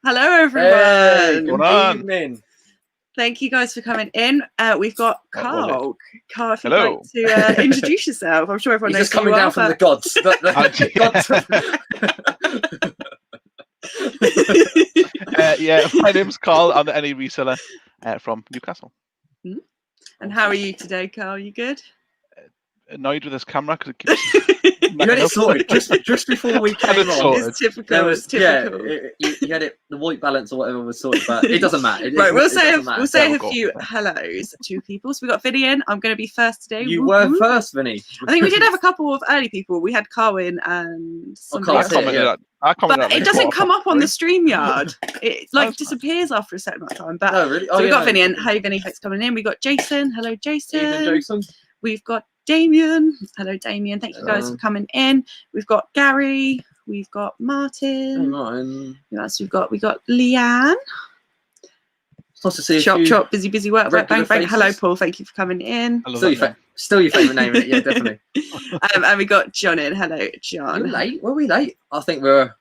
Hello, everyone. Good evening. Thank you guys for coming in. We've got Karl. Karl, if you'd Hello. like to introduce yourself. I'm sure everyone knows He's just coming down from the gods. Yeah, my name's Karl. I'm the NE reseller from Newcastle. And how are you today, Karl? You good? Annoyed with this camera because it keeps. You had it sorted just before we came on. It's typical. It's typical. Yeah, you had it. The white balance or whatever was sorted, but it doesn't matter. Right, we'll say a few hellos to people. So we got Vinny in. I'm going to be first today. You were first, Vinny. I think we did have a couple of early people. We had Carwin and somebody else. But it doesn't come up on the StreamYard. It disappears after a certain amount of time. But really? So we got Vinny in. Hey, Vinny, thanks for coming in. We got Jason. Hello, Jason. Evening, Jason. We've got Damien. Hello, Damien. Thank you guys for coming in. We've got Gary. We've got Martin. Hey, Martin. Who else we got Leanne. It's nice to see Chop, busy work, bang. Hello, Paul. Thank you for coming in. Still your favourite name, yeah, definitely. And we got John in. Hello, John. You're late. Were we late? I think we're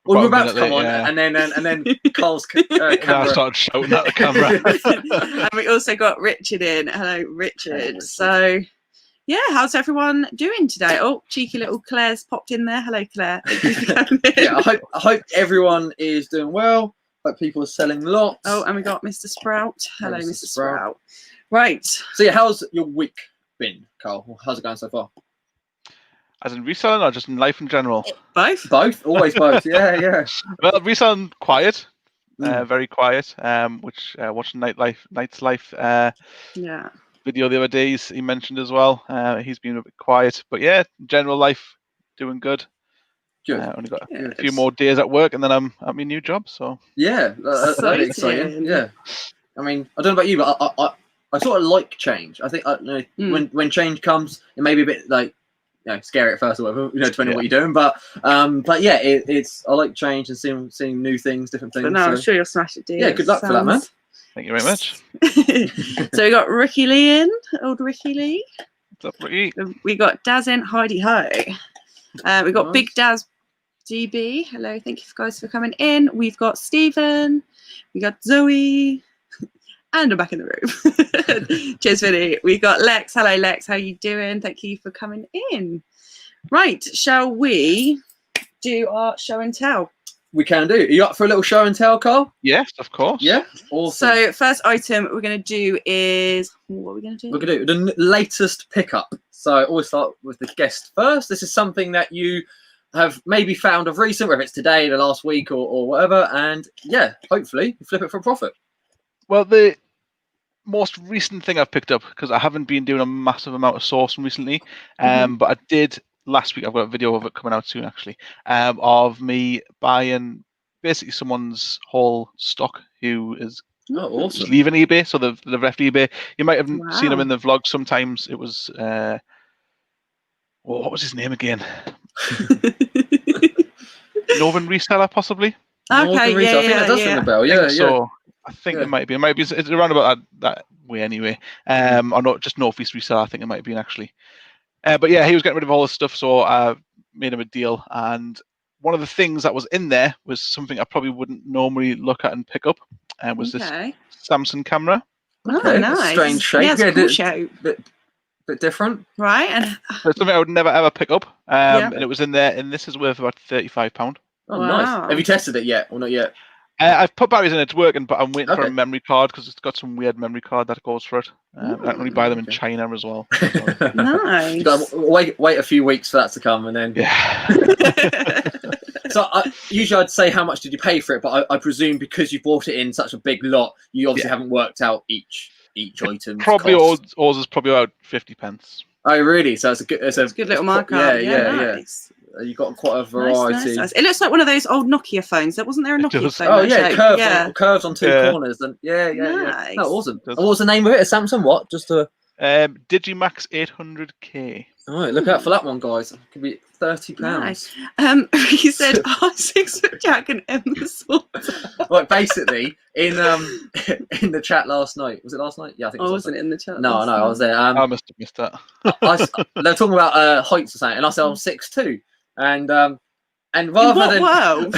about to come on, and then Carl's camera started shouting at the camera. And we also got Richard in. Hello, Richard. So, yeah, how's everyone doing today? Oh, cheeky little Claire's popped in there. Hello, Claire. Thank you for coming in. Yeah, I hope everyone is doing well. Hope people are selling lots. Oh, and we got Mr. Sprout. Hello, Mr. Sprout. Right. So yeah, how's your week been, Karl? How's it going so far? As in reselling or just in life in general? Both. Always both. Yeah. Well, reselling quiet, very quiet. Which watching Night's Life. Yeah. Video the other day he mentioned as well. He's been a bit quiet, but yeah, general life doing good. Good. Only got a few more days at work, and then I'm at my new job. So yeah, that's exciting. Yeah, I mean, I don't know about you, but I sort of like change. I think when change comes, it may be a bit like scary at first or whatever, depending on what you're doing. But yeah, it's I like change and seeing new things, different things. But no, I'm sure you'll smash it, dear. Yeah, good luck for that, man. Thank you very much. So we got Ricky Lee in, old Ricky Lee. What's up, Ricky? We got Daz in, Heidi Ho. We got Big Daz DB. Hello, thank you guys for coming in. We've got Stephen. We got Zoe. And I'm back in the room. Cheers, Vinny. We got Lex. Hello, Lex. How you doing? Thank you for coming in. Right, shall we do our show and tell? We can do. Are you up for a little show and tell, Karl? Yes, of course. Yeah. Awesome. So first item we're going to do is what are we going to do? We're going to do the latest pickup. So I always start with the guest first. This is something that you have maybe found of recent, whether it's today, the last week, or whatever. And yeah, hopefully you flip it for a profit. Well, the most recent thing I've picked up, because I haven't been doing a massive amount of sourcing recently, but I did last week. I've got a video of it coming out soon, actually, of me buying basically someone's whole stock who is awesome. leaving eBay. So they've left eBay. You might have seen them in the vlog. Sometimes it was, what was his name again? Northern Reseller, possibly. Okay, yeah. That does ring a bell. Yeah. So I think it might be. It's around about that way anyway. Or not just Northeast Reseller. I think it might be actually. But yeah, he was getting rid of all this stuff, so I made him a deal. And one of the things that was in there was something I probably wouldn't normally look at and pick up. Was this Samsung camera? Okay, nice. Strange shape. Yeah, it's a cool shape. Bit different. Right. And it's something I would never ever pick up. And it was in there, and this is worth about £35. Oh, nice. Have you tested it yet or not yet? I've put batteries in, it's working, but I'm waiting for a memory card because it's got some weird memory card that goes for it. I can only buy them in China as well. So. Nice. You got to wait a few weeks for that to come, and then So usually I'd say how much did you pay for it, but I presume because you bought it in such a big lot, you obviously haven't worked out each item. Probably ours is probably about 50p. Oh really? So it's a good little marker. Yeah. You got quite a variety. Nice. It looks like one of those old Nokia phones. Wasn't there a Nokia phone? Oh yeah, curves on two corners. And yeah. Oh, awesome. What was the name of it? A Samsung what? Just a Digimax 800K. All right, look out for that one, guys. It could be £30. Nice. He said, 6 foot Jack and M the sword. Right, basically, in the chat last night. Was it last night? Yeah, I think it was. Wasn't in the chat. No, I was there. I must have missed that. They're talking about heights or something, and I said I'm 6'2", and rather than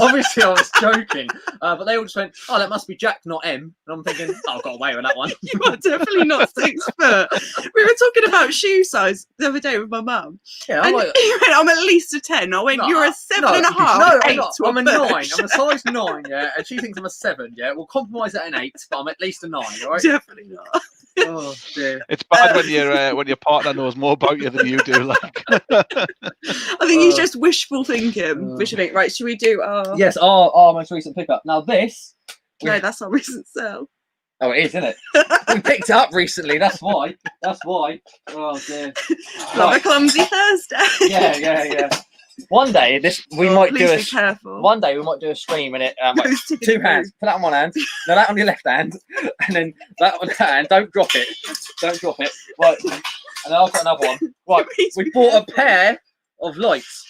Obviously, I was joking, but they all just went, "Oh, that must be Jack, not M." And I'm thinking, "Oh, I got away with that one." You are definitely not 6 foot. We were talking about shoe size the other day with my mum. Yeah, And you went, I'm at least a 10. I went, No, you're a 7.5. No, I'm 8 not. to I'm a 9. bush. I'm a size 9, yeah, and she thinks I'm a 7, yeah. We'll compromise at an 8, but I'm at least a 9, all right? Definitely not. Oh dear. It's bad when your partner knows more about you than you do. Like, I think he's just wishful thinking. Right, should we do our... Yes, our most recent pickup. Now this... No, that's our recent sale. Oh, it is, isn't it? We picked it up recently, that's why. Oh dear. Love a clumsy Thursday. Yeah. One day we might do be careful. One day we might do a stream in it. Like 2 hands. Put that on one hand. No, that on your left hand, and then that on that hand. Don't drop it. Right. And then I've got another one. Right. We bought a pair of lights.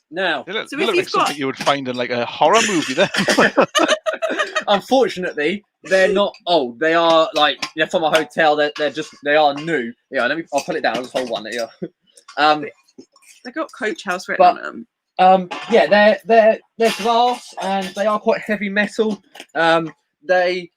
Now, they look like something you would find in like a horror movie. There. Unfortunately, they're not old. They are like from a hotel. They are new. Yeah. I'll put it down. I'll just hold one. There you go. They got Coach House written on them. Yeah, they're glass and they are quite heavy metal. They're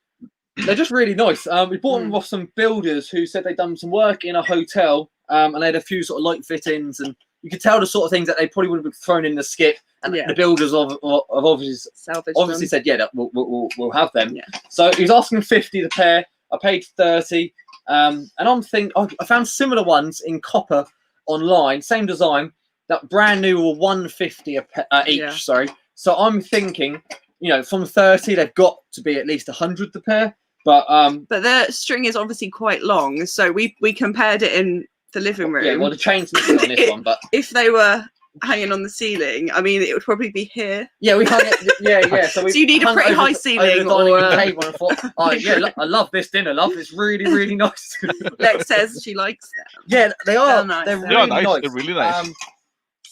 just really nice. We bought them off some builders who said they'd done some work in a hotel, and they had a few sort of light fittings, and you could tell the sort of things that they probably would have thrown in the skip. And the builders of obviously said, yeah, that we'll have them. Yeah. So he was asking 50 the pair. I paid 30, and I'm thinking I found similar ones in copper online, same design. That brand new were 150 each. Sorry. So I'm thinking, from 30 they've got to be at least 100 the pair. But the string is obviously quite long, so we compared it in the living room. Yeah, well the chain's missing on this one, but if they were hanging on the ceiling, I mean, it would probably be here. Yeah, we hung it. Yeah. So you need a pretty high ceiling. Or table and thought, I love this dinner, love. It's really, really nice. Lex says she likes them. Yeah, they are. Nice. They're really nice. They're really nice.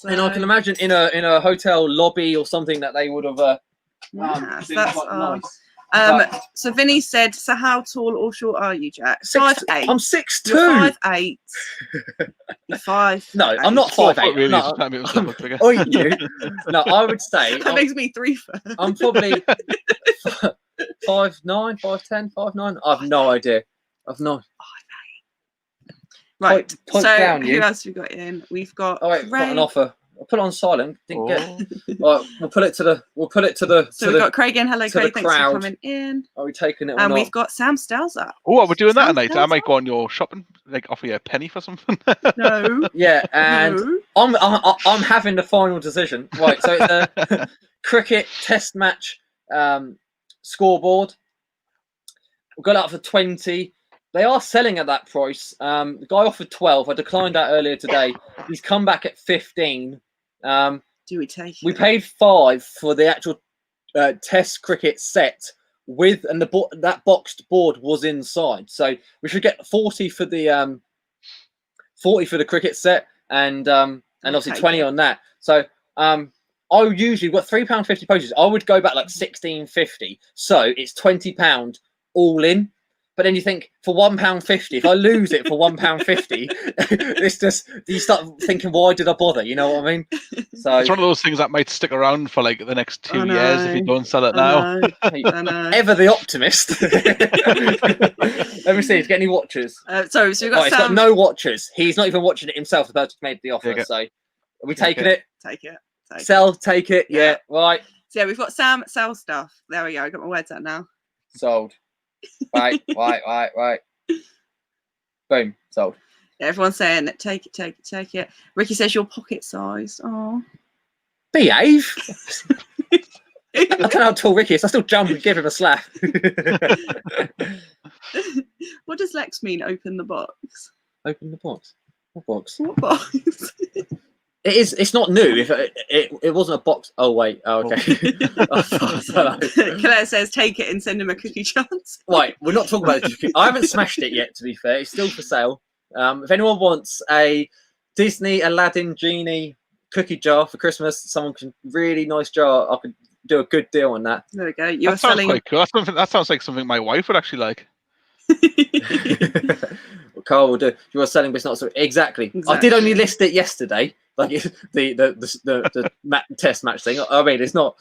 And I can imagine in a hotel lobby or something that they would have. That's quite nice. So Vinny said, so how tall or short are you, Jack? 5'8". I'm 6'2". You're 5'8". You're 5'8". No, I'm not 5'8". Really, No, I would say that makes me 3 foot. I'm probably 5'9", 5'10", 5'9". I have no idea. I've no. Right. Point so down, who else have we got in? We've got. Oh wait, got an offer. I'll put it on silent. Didn't get. Right, we'll put it to the. So we've got Craig in. Hello, Craig. Thanks for coming in. Are we taking it? And we've got Sam Stelzer. Oh, we're doing that tonight. I might go on your shopping, like offer you a penny for something. No. Yeah, and I'm having the final decision. Right, so it's a cricket test match scoreboard. We got it up for 20. They are selling at that price. The guy offered 12. I declined that earlier today. He's come back at 15. Do we take it? We paid 5 for the actual test cricket set and that boxed board was inside. So we should get 40 for the 40 for the cricket set and obviously 20 on that. So I usually got £3.50 postage. I would go back like £16.50. So it's £20 all in. But then you think for £1.50, if I lose it for £1.50, it's just you start thinking, why did I bother? You know what I mean? So it's one of those things that might stick around for like the next 2 years if you don't sell it now. I know. Ever the optimist. Let me see. Get any watchers? So we've got Sam. It's got no watchers. He's not even watching it himself. The person made the offer. So are we taking it? Take it. Take it. Yeah. Right. So yeah, we've got Sam sell stuff. There we go. I got my words out now. Sold. Right. Boom, sold. Yeah, everyone's saying take it. Ricky says your pocket size. Oh. Behave. I don't know how tall Ricky is. I still jump and give him a slap. What does Lex mean? Open the box. Open the box. What box? What box? It's not new. If it wasn't a box. Oh wait. Oh, okay. Claire says take it and send him a cookie chance. Right. We're not talking about it. I haven't smashed it yet. To be fair, it's still for sale. If anyone wants a Disney Aladdin genie cookie jar for Christmas, someone can really nice jar. I could do a good deal on that. There we go. You're that sounds selling. Quite cool. That sounds like something my wife would actually like. Karl will do. You are selling, but it's not so exactly. I did only list it yesterday, like the test match thing. I mean, it's not.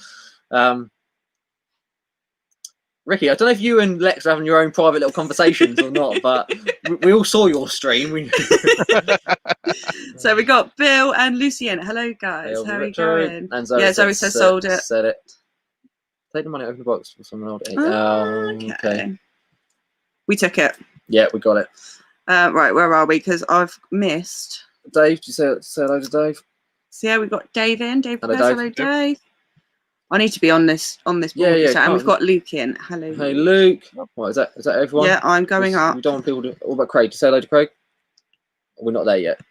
Ricky, I don't know if you and Lex are having your own private little conversations or not, but we all saw your stream. So we got Bill and Lucien. Hello, guys. Bill, how are you Retro, going? and Zoe yeah, Zoe says sold it. Said it. Take the money out of the box for someone else. Okay. We took it. Yeah, we got it. Right, where are we? Because I've missed. Dave, did you say hello to Dave? So yeah, we've got Dave in. Dave, hello, Dave. Hello, Dave. I need to be on this board. Yeah. And we've got Luke in. Hello. Hey, Luke. What is that? Is that everyone? Yeah, I'm going up. We don't want people to. What about Craig? To say hello to Craig? We're not there yet.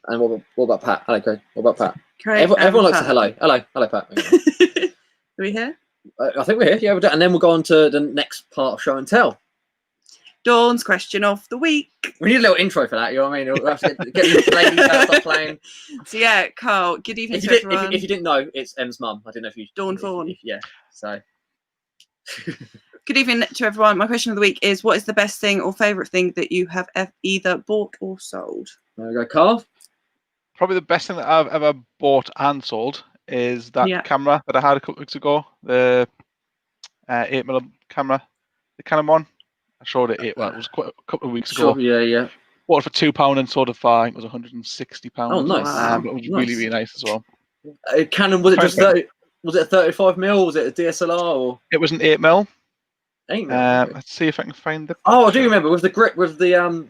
And what about Pat? Hello, Craig. What about Pat? Craig, everyone likes to hello. Hello, Pat. Are we here? I think we're here. Yeah, we're done. And then we'll go on to the next part of show and tell. Dawn's question of the week. We need a little intro for that. You know what I mean? We'll have to get the ladies out, start playing. So yeah, Karl. Good evening to everyone. If you didn't know, it's Em's mum. I didn't know if you. Dawn Fawn. Yeah. So. Good evening to everyone. My question of the week is: what is the best thing or favourite thing that you have either bought or sold? There we go, Karl. Probably the best thing that I've ever bought and sold is that camera that I had a couple of weeks ago, the 8mm camera, the Canon one. I showed it. Well, it was quite a couple of weeks ago. Yeah. Bought it for £2 and sold it for I think it was £160. Oh, nice. Wow. But it was really nice as well. Canon, was it just 30? Was it a 35mm? Was it a DSLR? Or it was an 8mm. 8mm. Okay. Let's see if I can find the. Oh, I do remember with the grip, with the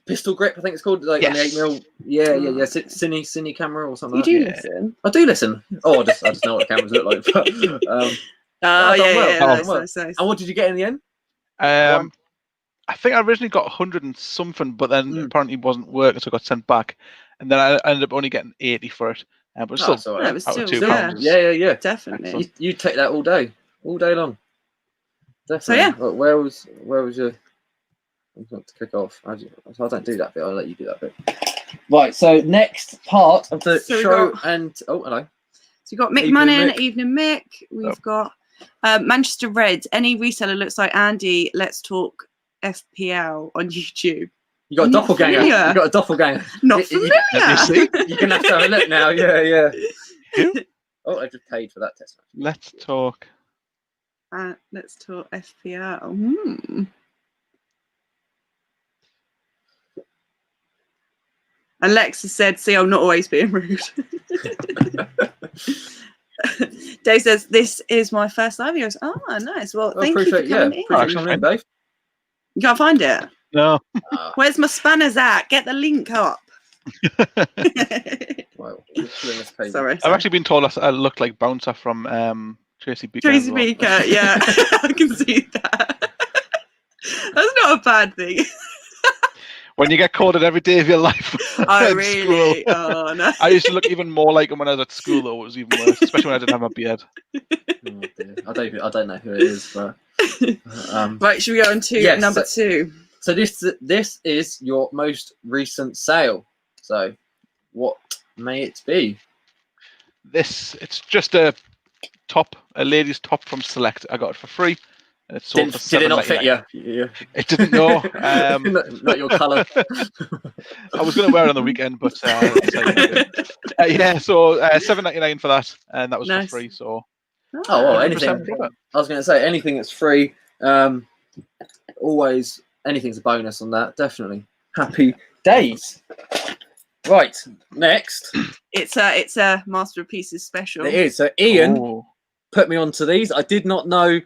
pistol grip. I think it's called like on the 8mm. Yeah. Cine camera or something. You do listen. I do listen. Oh, I just know what the cameras look like. But, Nice. And what did you get in the end? I think I originally got 100 and something, but then apparently it wasn't working, so I got sent back. And then I ended up only getting 80 for it. But still, it was still £2. Yeah. Definitely. You take that all day long. Definitely. So yeah. Well, where was your? I'm going to kick off. I don't do that bit. I'll let you do that bit. Right. So next part of the show and hello. So we've got Mick Manning, Evening Mick. We've got Manchester Reds. Any reseller looks like Andy. Let's talk FPL on YouTube. You got a doppelganger. You got a doppelganger. Not familiar. You're gonna have to have a look now. Yeah. Oh, I just paid for that test. Let's talk. Let's talk FPL. And Lex has said, "See, I'm not always being rude." Dave says, "This is my first live." He goes, "Oh, nice. Well, thank you for coming in." Appreciate coming in, Dave. You can't find it. No. Where's my spanners at? Get the link up. Well, Sorry. I've actually been told I look like Bouncer from Tracy Beaker. Tracy Beaker, yeah. I can see that. That's not a bad thing. When you get called it every day of your life. Oh, really? School. Oh, no. I used to look even more like him when I was at school, though. It was even worse, especially when I didn't have my beard. Oh, dear. I don't know who it is, but... Right, should we go on to number 2? So this is your most recent sale. So what may it be? It's just a lady's top from Select. I got it for free. And it's sold for $7.99. Did it not fit you? Yeah. It didn't know. Not your colour. I was going to wear it on the weekend, but so $7.99 for that, and that was for free. So anything. I was going to say anything that's free. Always anything's a bonus on that. Definitely. Happy days. Right, next. It's a Master of Pieces special. It is. So Ian put me onto these. I did not know.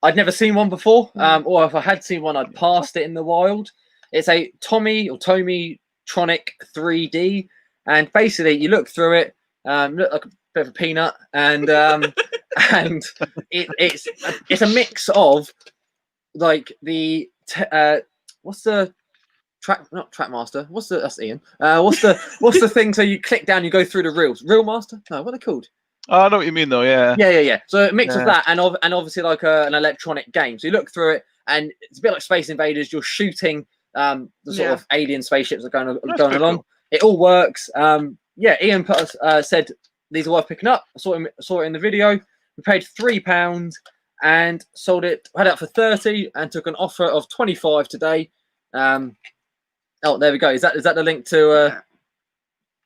I'd never seen one before, or if I had seen one, I'd passed it in the wild. It's a Tommy Tronic 3D, and basically you look through it, look like a bit of a peanut, and and it's a mix of like the what's the Trackmaster? That's Ian? What's the thing? So you click down, you go through the reels. Reel Master? No, what are they called? Oh, I know what you mean, though. Yeah. So it mixes that and obviously like an electronic game. So you look through it, and it's a bit like Space Invaders. You're shooting the sort of alien spaceships that are going along. Cool. It all works. Ian put us, said these are worth picking up. I saw it in the video. We paid £3 and sold it. Had it up for 30 and took an offer of 25 today. Oh, there we go. Is that the link to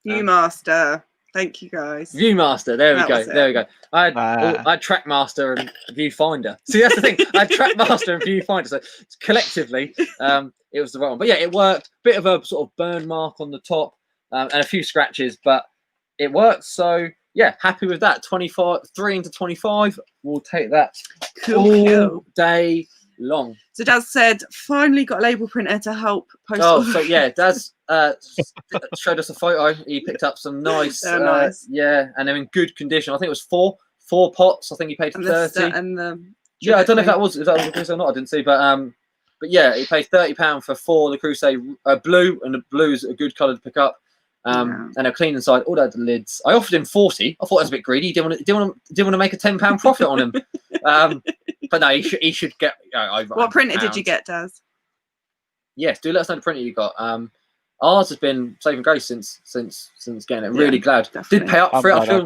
Viewmaster? Thank you, guys. Viewmaster. There we go. There we go. I had Trackmaster and Viewfinder. See, that's the thing. I had Trackmaster and Viewfinder. So collectively, it was the right one. But yeah, it worked. Bit of a sort of burn mark on the top and a few scratches, but it worked. So yeah, happy with that. 25, 3 into 25. We'll take that all day long. So Daz said, finally got a label printer to help post. Oh, so yeah, Daz showed us a photo. He picked up some nice, yeah, and they're in good condition. I think it was four pots. I think he paid for 30. Yeah, I don't know if that was the case or not. I didn't see, but yeah, he paid £30 for 4 the Crusade blue, and the blue is a good colour to pick up. And they're clean inside. All the lids. I offered him 40. I thought that was a bit greedy. Didn't want to make a £10 profit on him. But no, he should get. What printer did you get, Daz? Yes, do let us know the printer you got. Ours has been saving grace since getting it. Really glad. Definitely. Did pay up for it.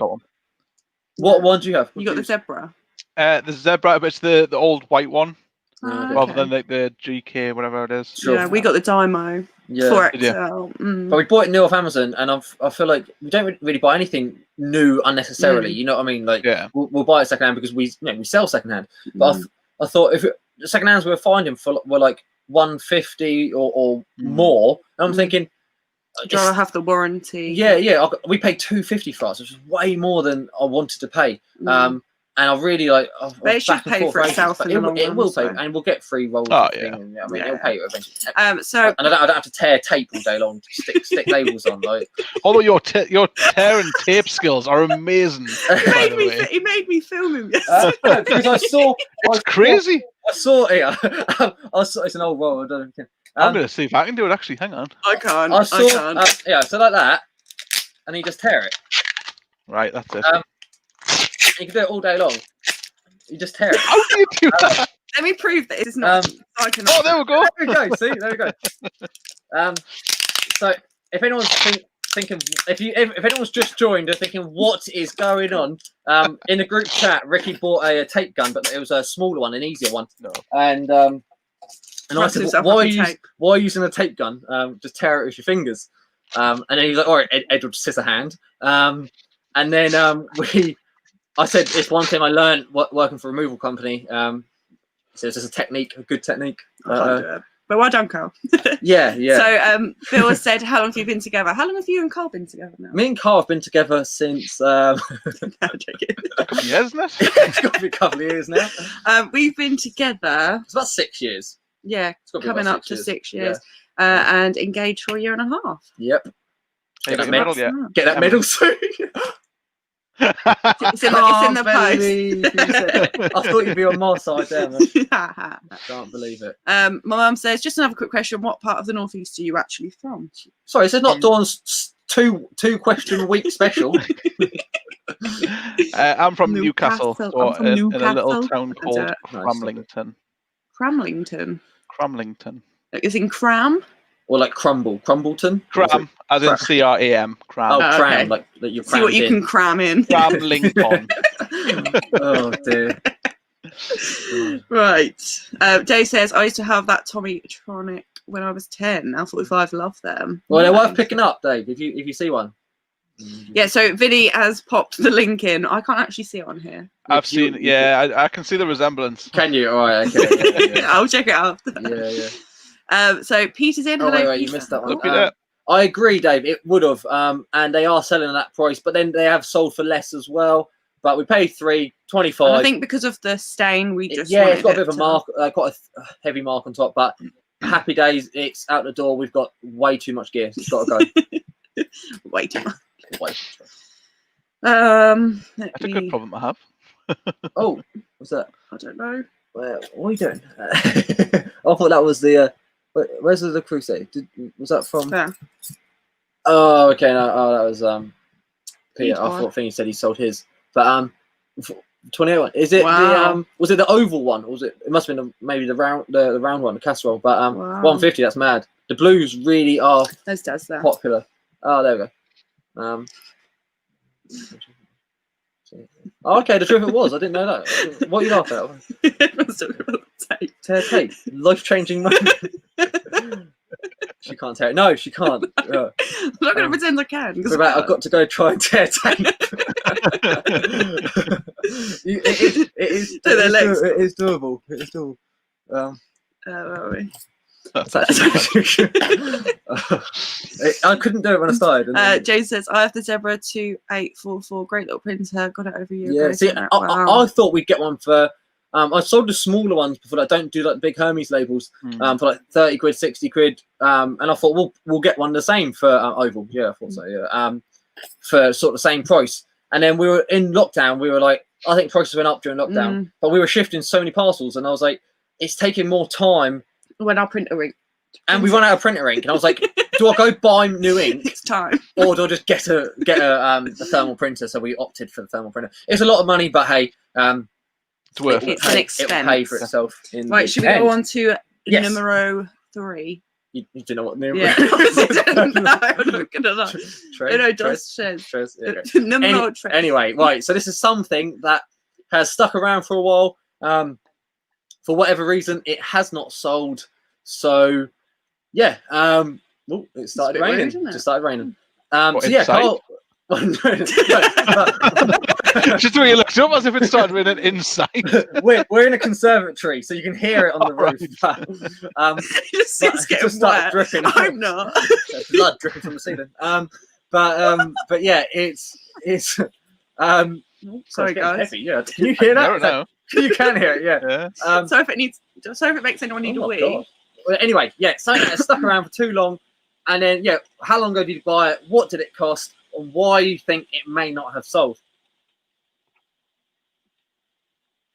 What one do you have? You got the Zebra. The Zebra, but it's the old white one, rather okay. than the GK, whatever it is. Sure. Yeah, we got the Dymo. 4XL. But we bought it new off Amazon, and I feel like we don't really buy anything new unnecessarily. You know what I mean? Like, we'll buy it secondhand because we sell secondhand. But I thought if the secondhands we were finding were like 150 or more, and I'm thinking, do I have the warranty? Yeah. We paid £250 for us, which is way more than I wanted to pay. And I really like. But it should pay for itself. It will pay, and we'll get free rolls. Oh, and I mean, it'll pay eventually. So, and I don't have to tear tape all day long to stick labels on. Like, although your tear and tape skills are amazing. He made me film him yesterday. Because I saw. It's crazy. I saw it. It's an old roll. I don't know. I'm going to see if I can do it. Actually, hang on. I can't. I can't. So like that, and you just tear it. Right, that's it. You can do it all day long. You just tear it. How do you do that? Let me prove that it's not. Oh, there we go. There we go. See, there we go. So if anyone's thinking, if anyone's just joined and thinking what is going on, in the group chat, Ricky bought a tape gun, but it was a smaller one, an easier one. No. And I said, why are you using a tape gun? Just tear it with your fingers. And then he's like, all right, Edward, scissor hand. And then I said, it's one thing I learned working for a removal company. So it's just a good technique. But well done, Karl. Yeah. So Bill has said, how long have you been together? How long have you and Karl been together now? Me and Karl have been together since... a couple of years, isn't it? It's got to be a couple of years now. We've been together... It's about 6 years. Yeah, coming up to 6 years. And engaged for a year and a half. Yep. Get that medal, Get that medal soon. It's in the post. I thought you'd be on my side there, man. Can't believe it. My mum says, just another quick question. What part of the Northeast are you actually from? Sorry, this is not Dawn's two question a week special. I'm from Newcastle. I'm from Newcastle. In a little town called Cramlington. Cramlington. Is in Cram? Or like Crumbleton? Cram, as in CRAM. Cram. Oh, cram, okay. like that you see what you can cram in. Cramlington. Oh dear. Right. Dave says, I used to have that Tommy Tronic when I was 10. Now 45, love them. Well, they're worth picking up, Dave, if you see one. Yeah, so Vinny has popped the link in. I can't actually see it on here. I've seen it. Yeah, I can see the resemblance. Can you? All right, okay. Yeah. I'll check it out. Yeah. So Peter's in. Oh, hello, wait, Peter. you missed that one. Look at it. I agree, Dave. It would have, and they are selling at that price, but then they have sold for less as well. But we paid $3.25. I think because of the stain, we just it's got a bit of a mark, quite a heavy mark on top. But happy days, it's out the door. We've got way too much gear. It's got to go. Way too much. That's a good problem to have. Oh, what's that? I don't know. What are you doing? I thought that was the. Where's the Crusade? Was that from? Yeah. Oh, okay. No, that was Peter. I thought he said he sold his, but 28 one. Is it the was it the oval one? Or was it? It must have been maybe the round one, the casserole. But 150. That's mad. The blues really are popular. Oh, there we go. Oh, okay, the truth it was. I didn't know that. What are you laughing at? Let's talk about the tape. Tear tape. Life-changing moment. She can't tear it. No, she can't. I'm not going to pretend I can. I've got to go try and tear tape. it is doable. It is doable. Where are we? I couldn't do it when I started. James says, I have the Zebra 2844. Great little printer. Got it over you. Yeah, see, I thought we'd get one for... I sold the smaller ones before. I don't do like big Hermes labels for like 30 quid, 60 quid. And I thought we'll get one the same for Oval. Yeah, I thought so. Yeah, for sort of the same price. And then we were in lockdown. We were like, I think prices went up during lockdown, but we were shifting so many parcels, and I was like, it's taking more time. When our printer ink. And we run out of printer ink, and I was like, do I go buy new ink? It's time. Or do I just get a thermal printer? So we opted for the thermal printer. It's a lot of money, but hey, it's worth it. It's an expense. It'll pay for itself. Right, should we go on to numero 3? You do know what numero? Yeah. No, I'm not gonna lie. Numero 3. Anyway, right. So this is something that has stuck around for a while. For whatever reason, it has not sold. So, yeah. It started raining. Just started raining. So yeah, Karl. Just the way you looked up as if it started raining inside. We're in a conservatory, so you can hear it on the roof. It's getting wet. Dripping. I'm not. Blood dripping from the ceiling. But yeah, it's sorry guys. Heavy, yeah. Can you hear that? I don't know. You can hear it, yeah. So if it makes anyone need a wee. God. Well, anyway, yeah, something that stuck around for too long, and then yeah, how long ago did you buy it? What did it cost? And why you think it may not have sold?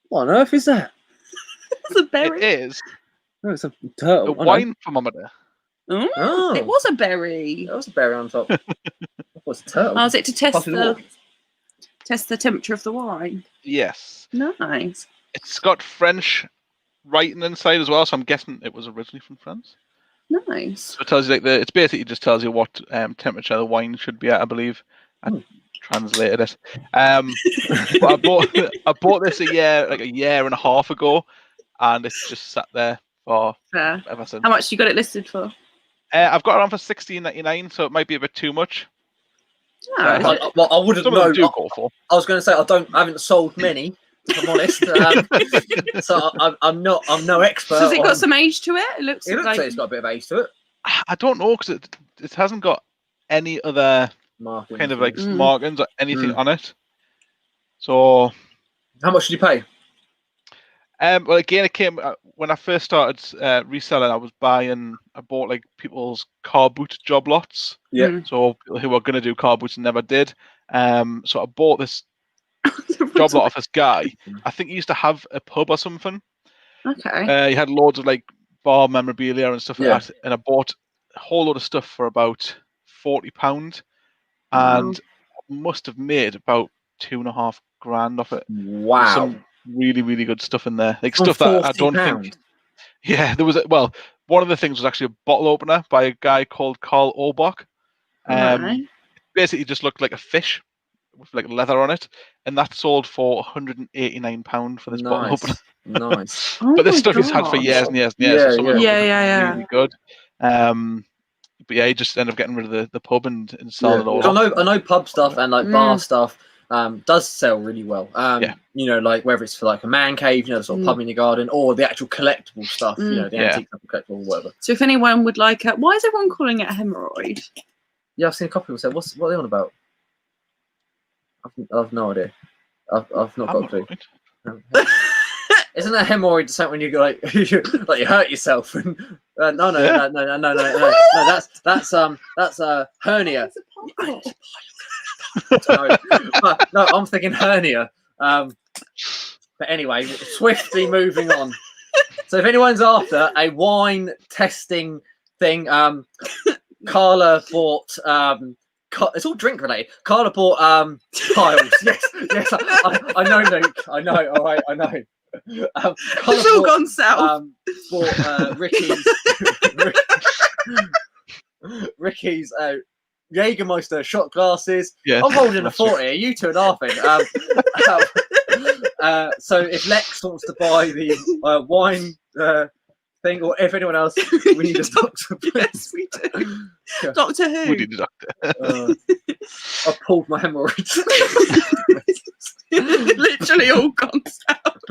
What on earth is that? It's a berry. It is. No, it's a turtle. A wine thermometer. Oh, it was a berry. There was a berry on top. What's a turtle? Oh, is it to test the temperature of the wine? Yes. Nice. It's got French writing inside as well, so I'm guessing it was originally from France. Nice. So it tells you it basically just tells you what temperature the wine should be at, I believe. I translated it. But I bought this a year and a half ago, and it's just sat there for ever since. How much you got it listed for? I've got it on for $16.99, so it might be a bit too much. I wouldn't know. I was going to say I haven't sold many, if I'm honest. So I'm no expert. So has it got some age to it? It looks like it's got a bit of age to it. I don't know, because it hasn't got any other markings, kind of like markings or anything on it. So, how much did you pay? Well, again, it came when I first started reselling. I bought like people's car boot job lots. Yeah. So people who were going to do car boots and never did. So I bought this job lot off this guy. I think he used to have a pub or something. Okay. He had loads of like bar memorabilia and stuff like that, and I bought a whole load of stuff for about £40, and must have made about $2.5 grand off it. Wow. Some really, really good stuff in there. Like stuff that I don't think. Yeah, there was one of the things was actually a bottle opener by a guy called Karl. Basically just looked like a fish with like leather on it, and that sold for £189 for this bottle opener. Nice. But this stuff he's had for years and years and years. Yeah. Really good. But yeah, he just ended up getting rid of the pub and selling it all. I know pub stuff and like bar stuff does sell really well. You know, like whether it's for like a man cave, you know, the sort of pub in your garden, or the actual collectible stuff, you know, the antique stuff, collectible, whatever. So if anyone would like it, why is everyone calling it a hemorrhoid? Yeah, I've seen a couple people say, what are they on about? I've no idea. I've not got a clue. Isn't a hemorrhoid something when you go like you hurt yourself? And no, that's a hernia. No, I'm thinking hernia. But anyway, swiftly moving on. So if anyone's after a wine testing thing, Carla bought. It's all drink related. Carla bought tiles. Yes, I know, Luke. I know. All right, I know. It's all gone south. Bought Ricky's Jägermeister shot glasses. Yeah, I'm holding a 40. You two are laughing. So if Lex wants to buy the wine thing, or if anyone else, we need a doctor. Yes, we do. Doctor Who. We need a doctor. I pulled my hemorrhoids. Literally all gone out.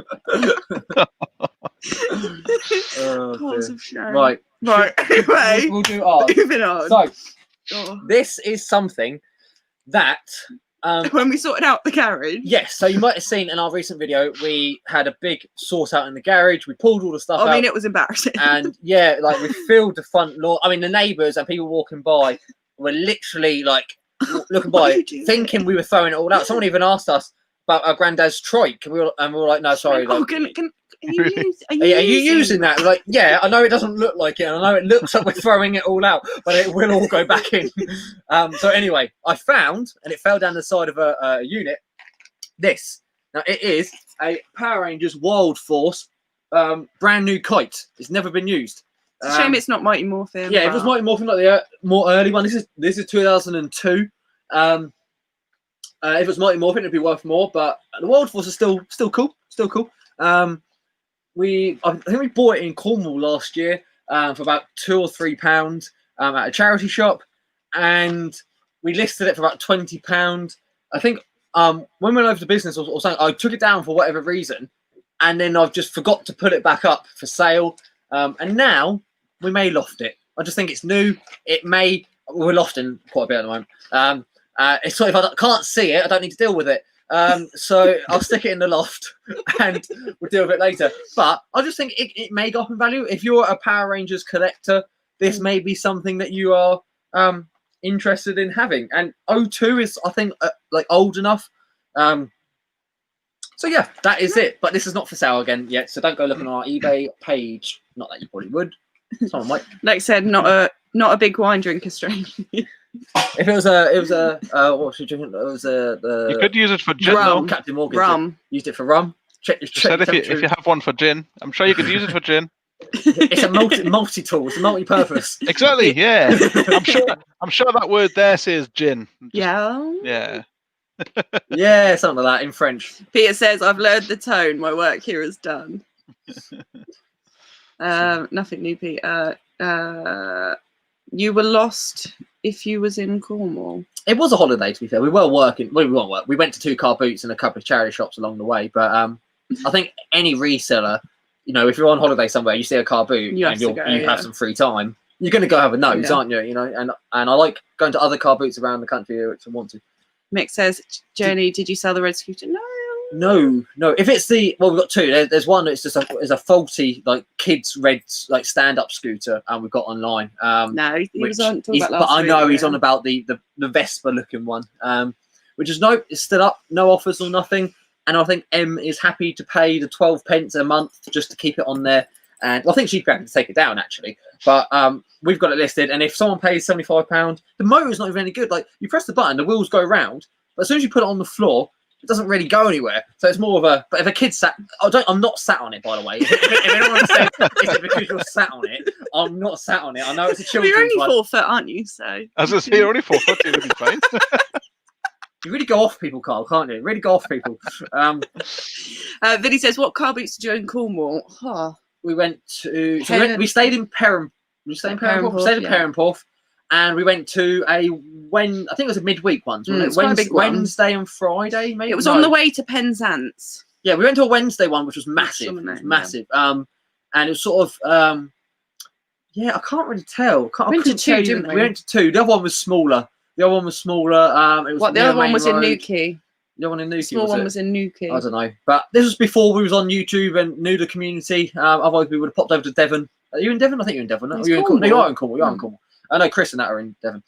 Piles of shame. Right. Anyway, we'll do ours. Moving on. So, this is something that when we sorted out the garage. Yes, so you might have seen in our recent video, we had a big sort out in the garage. We pulled all the stuff out. I mean, it was embarrassing. And yeah, like we filled the front lawn. I mean, the neighbours and people walking by were literally like looking by, thinking we were throwing it all out. Someone even asked us about our granddad's trike, and we were like, no, sorry. Like, are you using that? Like, yeah, I know it doesn't look like it, and I know it looks like we're throwing it all out, but it will all go back in. So anyway, I found, and it fell down the side of a unit, this. Now, it is a Power Rangers Wild Force brand new kite. It's never been used. It's a shame it's not Mighty Morphin. Yeah, it was Mighty Morphin, like the more early one. This is 2002. If it was Mighty Morphin, it'd be worth more. But the Wild Force is still cool. Still cool. I think we bought it in Cornwall last year for about £2 or £3 at a charity shop, and we listed it for about £20. I think when we went over to business or something, I took it down for whatever reason, and then I've just forgot to put it back up for sale. And now we may loft it. I just think it's new. We're lofting quite a bit at the moment. It's sort of, if I can't see it, I don't need to deal with it. So I'll stick it in the loft and we'll deal with it later. But I just think it may go up in value. If you're a Power Rangers collector, this may be something that you are interested in having. And O2 is, I think, like old enough. So yeah, that is it. But this is not for sale again yet, so don't go looking on our eBay page. Not that you probably would. Someone might. Like I said, not a big wine drinker, strange. If it was what should you drink? It was the. You could use it for gin. Rum. Captain Morgan. Rum. Used it for rum. Check if you have one for gin, I'm sure you could use it for gin. It's a multi-tool. It's a multi-purpose. Exactly. Yeah. I'm sure that word there says gin. Yeah. Yeah. Yeah, something like that in French. Peter says, "I've learned the tone. My work here is done." Nothing new, Peter. You were lost if you was in Cornwall. It was a holiday, to be fair. We were working. Well, we weren't working. We went to 2 car boots and a couple of charity shops along the way. But I think any reseller, you know, if you're on holiday somewhere, you see a car boot and you have some free time, you're going to go have a nose, aren't you? You know, and I like going to other car boots around the country which I want to. Mick says, Jenny, did you sell the red scooter? No. If it's we've got 2. There's one that's just a faulty like kids red like stand-up scooter, and we've got online. No, he was on talking about last but I know week, he's on about the Vespa looking one, which is it's still up, no offers or nothing. And I think M is happy to pay the 12 pence a month just to keep it on there. And I think she'd be happy to take it down actually. But we've got it listed, and if someone pays £75, the motor's not even any good. Like you press the button, the wheels go round, but as soon as you put it on the floor, it doesn't really go anywhere. So it's more of a. But if a kid sat, I'm not sat on it, by the way. If anyone says it's because you're sat on it, I'm not sat on it. I know it's a children's one. You're only 4 foot, aren't you? So I was going to say you're only 4 foot. You're really fine. You really go off people, Karl, can't you? Really go off people. Vinny says, "What car boots did you go in Cornwall?" Huh. We went to. So we stayed in Perham. We stayed in Perham, and we went to I think it was a midweek one. Wednesday and Friday, maybe. It was on the way to Penzance. Yeah, we went to a Wednesday one, which was massive. Massive. And it was sort of I can't really tell. We went to 2, didn't we? We went to 2. The other one was smaller. It was the other one was in Newquay. The other one in Newquay. Small one was in Newquay. I don't know. But this was before we was on YouTube and knew the community. Otherwise, we would have popped over to Devon. Are you in Devon? I think you're in Devon. No, you are in Cornwall. You are in Cornwall. I know Chris and that are in Devon.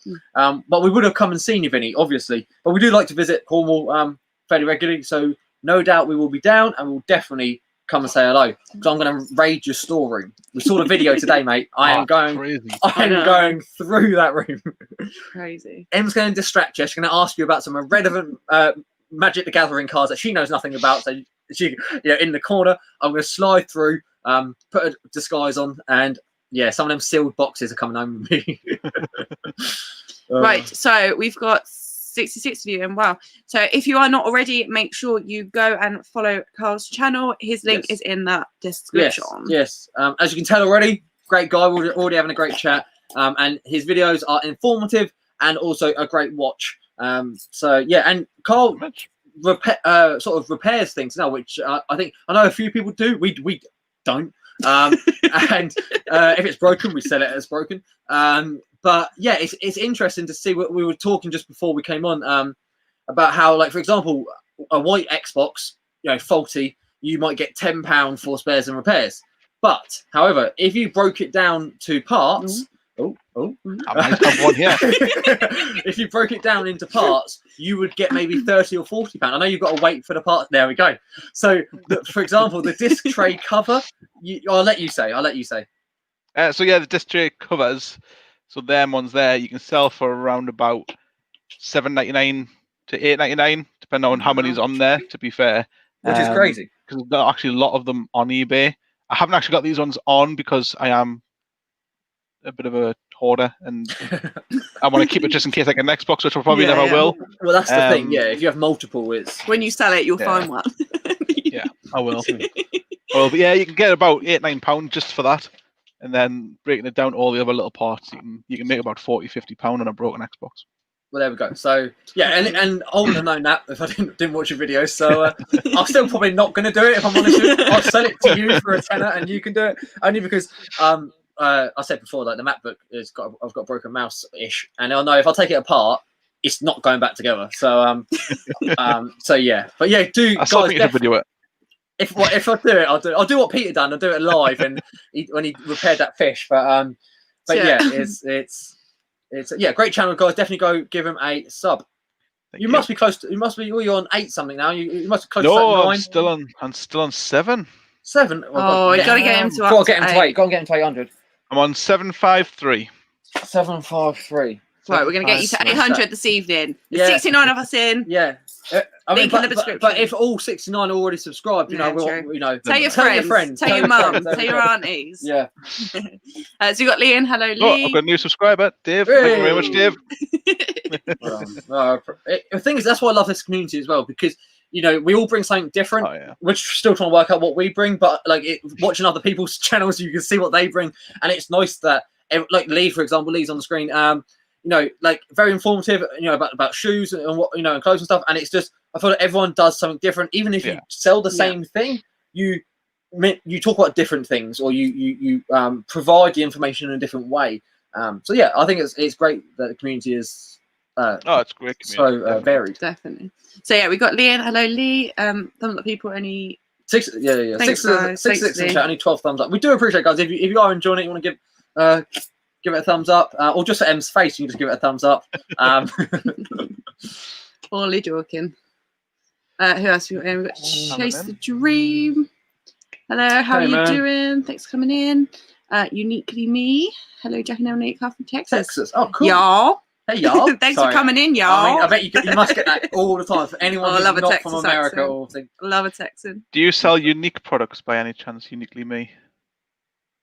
But we would have come and seen you, Vinny, obviously. But we do like to visit Cornwall fairly regularly. So no doubt we will be down, and we'll definitely come and say hello. Because I'm going to raid your storeroom. We saw the video today, mate. I am going through that room. Crazy. Em's going to distract you. She's going to ask you about some irrelevant Magic the Gathering cards that she knows nothing about. So she, in the corner, I'm going to slide through, put a disguise on, and some of them sealed boxes are coming home with me. Right, so we've got 66 of you, and wow. So if you are not already, make sure you go and follow Karl's channel. His link is in the description. Yes. As you can tell already, great guy. We're already having a great chat. And his videos are informative and also a great watch. So yeah, and Karl sort of repairs things now, which I think I know a few people do. We don't. And if it's broken, we sell it as broken. But yeah, it's interesting to see what we were talking just before we came on about how, like, for example, a white Xbox, faulty, you might get £10 for spares and repairs. But however, if you broke it down to parts, I might have one here. If you broke it down into parts, you would get maybe £30 or £40. I know you've got to wait for the part. There we go. So, for example, the disc tray cover. I'll let you say. So yeah, the disc tray covers. So them ones there, you can sell for around about $7.99 to $8.99, depending on how many's on there. To be fair, which is crazy because there are actually a lot of them on eBay. I haven't actually got these ones on because I am a bit of a hoarder and I want to keep it just in case I get an Xbox, which I probably never will. Well, that's the thing. Yeah, if you have multiple, it's when you sell it, you'll find one. Yeah, I will. But yeah, you can get about £8-9 just for that, and then breaking it down to all the other little parts, you can make about £40-50 on a broken Xbox. Well, there we go. So yeah, and I wouldn't have known that if I didn't watch your video. So I'm still probably not going to do it if I'm honest with you. I'll sell it to you for a tenner, and you can do it only because I said before, like, the MacBook I've got a broken mouse ish, and I know if I take it apart, it's not going back together. So so yeah, but yeah, I still think you should video it. If I do it, I'll do what Peter done. I'll do it live, and when he repaired that fish. But yeah, it's great channel, guys. Definitely go give him a sub. You must be close to. You're on 8 something now. You must be close to 9. I'm still on 7. 7. Oh, you gotta get him to. Go get him to 8. Go and get him to 800. I'm on 753. 753. Right, we're gonna get you to 800 this evening. There's 69 of us in. Yeah. Link in the description. But if all 69 are already subscribed, tell your friends, tell your mum, tell your aunties. Yeah. So you got Lee in. Hello, Lee. Oh, I've got a new subscriber, Dave. Thank you very much, Dave. The thing is, that's why I love this community as well, because we all bring something different. We're still trying to work out what we bring, but watching other people's channels, you can see what they bring, and it's nice that, like Lee, for example, Lee's on the screen. Like, very informative, about shoes and what, and clothes and stuff. And it's just, I feel like everyone does something different. Even if you sell the same thing, you talk about different things, or you provide the information in a different way. So yeah, I think it's great that the community is. It's great. So varied. Definitely. So yeah, we got Lee in. Hello, Lee. Thumbs up, people. Only 6. Yeah. Thanks, 6 in chat. Only 12 thumbs up. We do appreciate it, guys. If you are enjoying it, you want to give it a thumbs up, or just for M's face, you can just give it a thumbs up. Only joking. Who else we got in? We've got Chase the Dream. Hello, how are you doing? Thanks for coming in. Uniquely Me. Hello, Jack and Emily from Texas. Oh, cool. Y'all. Hey, y'all. Thanks for coming in, y'all. I bet you must get that all the time for anyone who's not from America. Love a Texan. Do you sell unique products by any chance? Uniquely Me.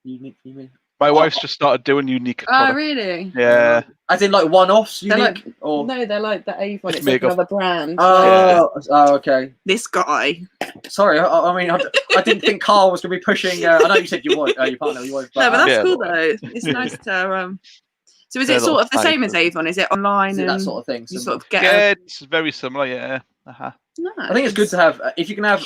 Uniquely Me. My wife's just started doing unique products. Oh, really? Yeah. As in, like, one-offs, unique? No, they're like the Avon. It's like another brand. Oh, okay. This guy. Sorry, I mean, I didn't think Karl was going to be pushing. I know you said your wife, your partner, your wife. But, no, but that's cool, though. It's nice to... So is it sort of the same as Avon? Is it online and that sort of thing? You sort of get it's very similar, yeah. Nice. I think it's good to have, if you can have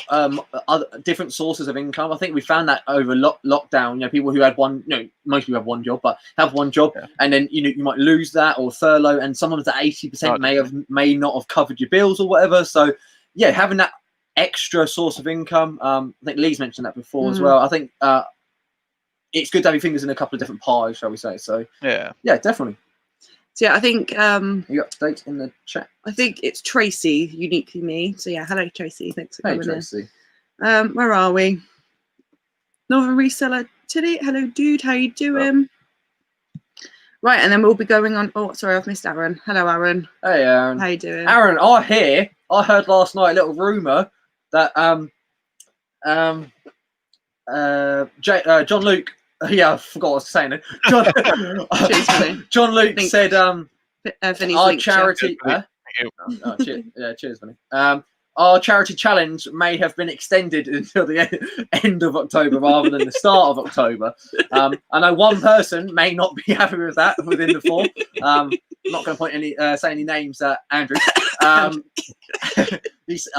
other different sources of income. I think we found that over lockdown, people who had one, most people have one job, but have one job, and then you might lose that or furlough, and sometimes that 80% may not have covered your bills or whatever. So yeah, having that extra source of income, I think Lee's mentioned that before as well. I think it's good to have your fingers in a couple of different pies, shall we say? So yeah, definitely. So yeah, I think you got updates in the chat. I think it's Tracy, Uniquely Me. So yeah, hello Tracy, thanks for coming Tracy. in. Where are we? Northern Reseller today. Hello dude, how you doing? Right, and then we'll be going on. Oh, sorry, I've missed Aaron. Hello Aaron. Hey Aaron. How you doing? Aaron, I heard last night a little rumour that John Luke. Yeah, I forgot what I was saying. John Luke said our charity. Cheers, buddy. Our charity challenge may have been extended until the end of October rather than the start of October. I know one person may not be happy with that within the four. I'm not going to say any names, Andrew. I think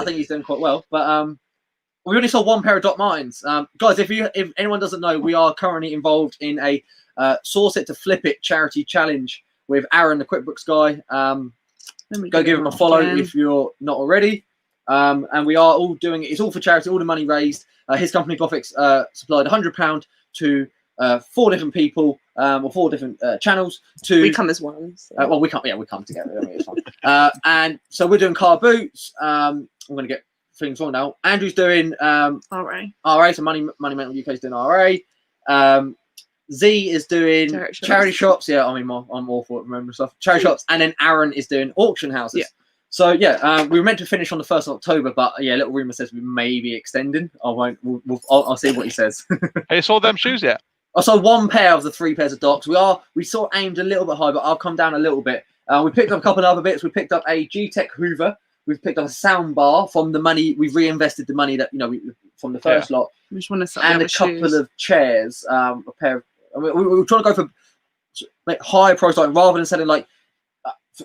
he's doing quite well. But we only sold one pair of Doc Martens. Guys, if anyone doesn't know, we are currently involved in a Source It to Flip It charity challenge with Aaron, the QuickBooks guy. Go give him a follow if you're not already. And we are all doing it. It's all for charity, all the money raised. His company Profits supplied £100 to 4 different people or 4 different channels. We come as one. So. Well, we come together. I mean, it's fine. And so we're doing car boots. I'm going to get things on now. Andrew's doing RA. So Money Mental UK is doing RA. Z is doing charity shops. Yeah, I mean, I'm awful at remembering stuff. Charity shops, and then Aaron is doing auction houses. Yeah. So we were meant to finish on the 1st of October, but little rumor says we may be extending. I won't. I'll see what he says. Have you sold them shoes yet? I sold 1 pair of the 3 pairs of Docs. We sort of aimed a little bit high, but I'll come down a little bit. We picked up a couple of other bits. We picked up a G-Tech Hoover. We've picked up a sound bar from the money. We've reinvested the money that from the first lot. We just want to and a couple of chairs. A pair of. We were trying to go for higher price item rather than selling like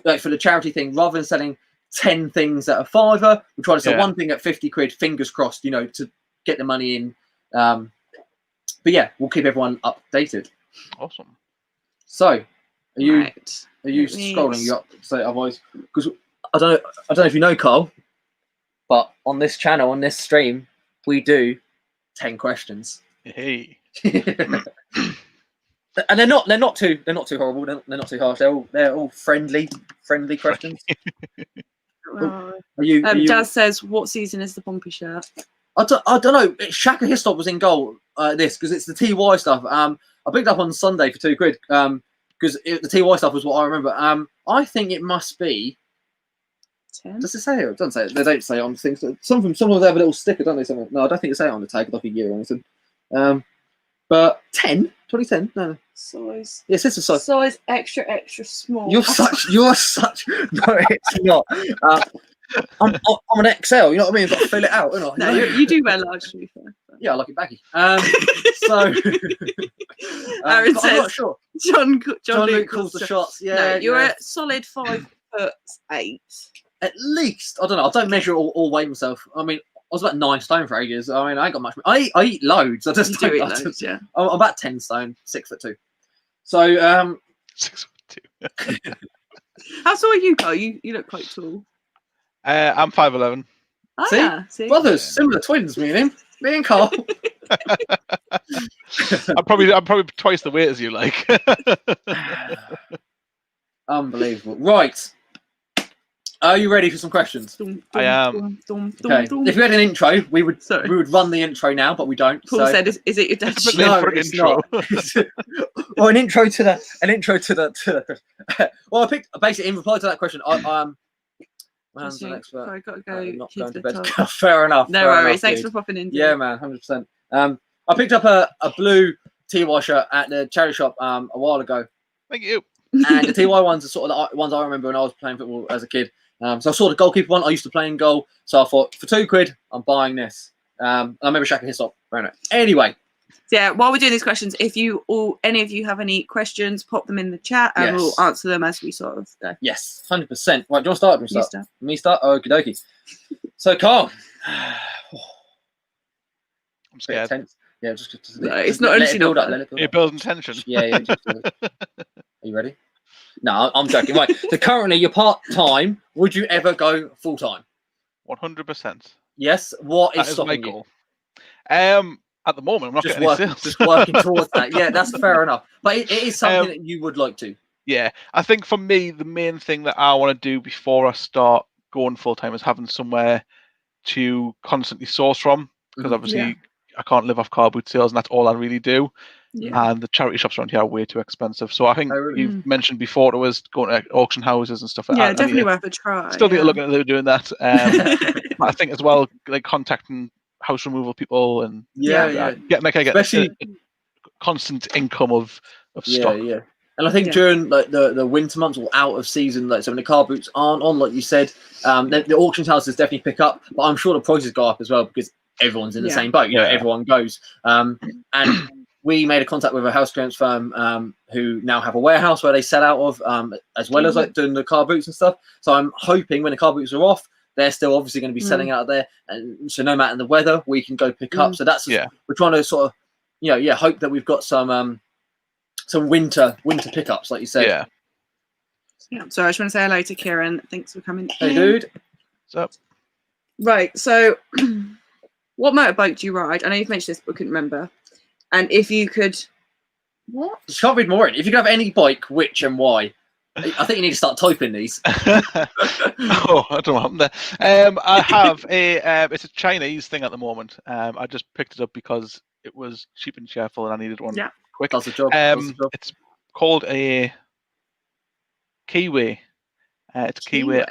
for the charity thing. Rather than selling 10 things at a £5, we try to sell 1 thing at 50 quid. Fingers crossed, to get the money in. But yeah, we'll keep everyone updated. Awesome. So, are you scrolling? You up? So otherwise, because I don't know if you know, Karl, but on this channel, on this stream, we do 10 questions. Hey. And they're not too horrible. They're not too harsh. They're all friendly questions. Daz says, what season is the Pompey shirt? I don't know. Shaka Hislop was in goal because it's the TY stuff. I picked up on Sunday for £2 because the TY stuff was what I remember. I think it must be 10. Does it say it? It doesn't say it. They don't say it on things. Some of them have a little sticker, don't they? No, I don't think they say it on the tag, like a year or anything. But 10? 2010? No. Size. Yes, it's a size. Size extra small. You're such. No, it's not. I'm an XL. You know what I mean? I've got to fill it out, don't I? No, you do wear large, to be fair. Yeah, I like it baggy. So. Aaron says, I'm not sure. John Luke calls the shots. Yeah, no, you're a solid 5'8". At least. I don't know. I don't measure or weigh myself. I mean, I was about 9 stone for ages. I mean, I ain't got much. I eat loads. I just do eat loads, yeah. I'm about 10 stone, 6'2". So 6'2". How tall are you, Karl? You look quite tall. I'm 5'11". See? Brothers, similar twins, me and Karl. I'm probably twice the weight as you, like. Unbelievable. Right. Are you ready for some questions? I am. Okay. If we had an intro, we would run the intro now, but we don't. Paul said, "Is it your dad's No, it's intro? Not. Well, an intro to the. Well, I picked basically in reply to that question. My hands an expert. Sorry, got to go. I'm not going to bed. Fair enough. No worries. Thanks for popping in. Yeah, man, 100%. I picked up a blue TY shirt at the charity shop a while ago. Thank you. And the TY ones are sort of the ones I remember when I was playing football as a kid. So I saw the goalkeeper one. I used to play in goal. So I thought, for £2, I'm buying this. I remember Shaka Hislop wearing it. Anyway. So yeah, while we're doing these questions, if any of you have any questions, pop them in the chat and we'll answer them as we sort of go. Yes, 100%. Right, do you want to start? Me start? Okie dokie. So, Karl. I'm scared. Tense. Yeah, no, it's not honestly build not up. You're building tension. Yeah. Are you ready? No, I'm joking. Right. So currently you're part-time. Would you ever go full-time? 100%. Yes. What is stopping you? At the moment, I'm not getting any sales. Just working towards that. Yeah, that's fair enough. But it is something that you would like to. Yeah. I think for me, the main thing that I want to do before I start going full-time is having somewhere to constantly source from. Because obviously I can't live off car boot sales and that's all I really do. Yeah. And the charity shops around here are way too expensive. So I think you've mentioned before it was going to auction houses and stuff like that. Yeah, definitely worth a try. Still need to look at doing that. I think as well, like contacting house removal people and getting especially a constant income of stock. Yeah. And I think during like the winter months or out of season, like so when the car boots aren't on, like you said, the auction houses definitely pick up. But I'm sure the prices go up as well because everyone's in the same boat. You know, everyone goes. And we made a contact with a house clearance firm who now have a warehouse where they sell out of, as well as like doing the car boots and stuff. So I'm hoping when the car boots are off, they're still obviously going to be selling out of there. And so no matter the weather, we can go pick up. So that's we're trying to sort of hope that we've got some winter pickups, like you said. Yeah. So I just want to say hello to Kieran. Thanks for coming. Hey, dude. What's up? Right. So, what motorbike do you ride? I know you've mentioned this, but I couldn't remember. And if you could, what? You can't read more in. If you could have any bike, which and why? I think you need to start typing these. Oh, I don't know what happened there. I have it's a Chinese thing at the moment. I just picked it up because it was cheap and cheerful, and I needed one quick. That's the job. It's called a Kiwi. It's a Kiwi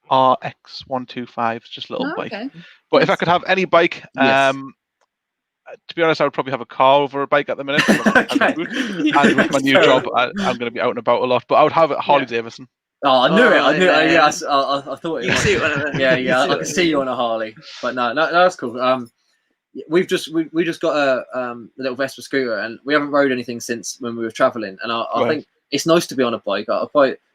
RX125. It's just a little bike. Okay. But if I could have any bike, to be honest, I would probably have a car over a bike at the minute. And with my new job, I'm going to be out and about a lot. But I would have a Harley Davidson. Oh, I knew it. I knew it. Yeah, I thought it. You see one of them. Yeah. I can see you on a Harley. But no, that's cool. We just got a little Vespa scooter, and we haven't rode anything since when we were traveling. And I think it's nice to be on a bike.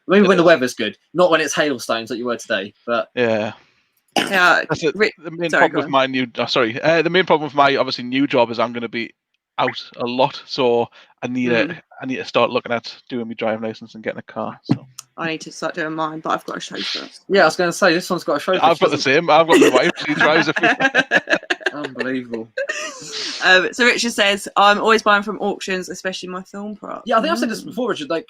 Maybe when the weather's good, not when it's hailstones like you were today. But yeah. That's it. The main problem with my the main problem with my obviously new job is I'm going to be out a lot, so I need to start looking at doing my driving license and getting a car. So I need to start doing mine, but I've got a chauffeur. Yeah, I was going to say this one's got a chauffeur. I've got the same. I've got my wife. She drives Unbelievable. So Richard says, I'm always buying from auctions, especially my film props. Yeah, I think I've said this before, Richard. Like,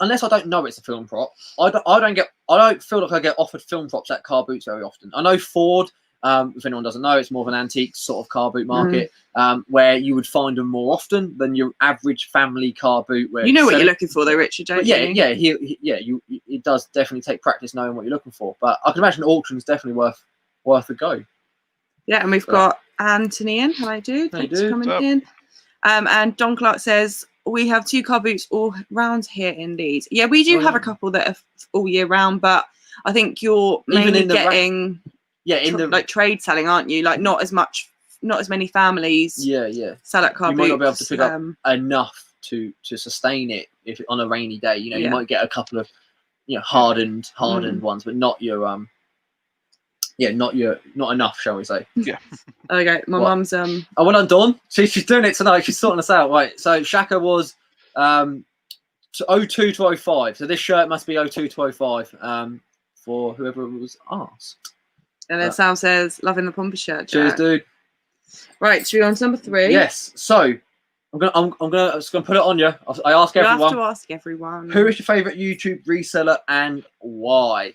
unless I don't know it's a film prop, I don't feel like I get offered film props at car boots very often. I know Ford, if anyone doesn't know, it's more of an antique sort of car boot market, where you would find them more often than your average family car boot. Where you know what you're looking for, though, Richard, don't you? It does definitely take practice knowing what you're looking for. But I can imagine auction is definitely worth a go. Yeah, and we've got Anthony in. Hello, dude. Thanks for coming in. And Don Clark says, we have 2 car boots all round here in Leeds. Yeah, we do have a couple that are all year round, but I think you're mainly getting like trade selling, aren't you? Like not as many families sell at car boots. You might not be able to pick up enough to sustain it if on a rainy day. You know, you might get a couple of hardened ones, but not your not enough, shall we say? Yeah. Okay, my mum's Oh, well done, Dawn. She's doing it tonight. She's sorting us out, right? So Shaka was 02 to 05. So this shirt must be 02 to 05 for whoever was asked. And then Sam says, loving the Pomper shirt. Cheers, dude. Right, should we on to number 3? Yes. So I'm gonna put it on you. I ask everyone. You have to ask everyone. Who is your favourite YouTube reseller and why?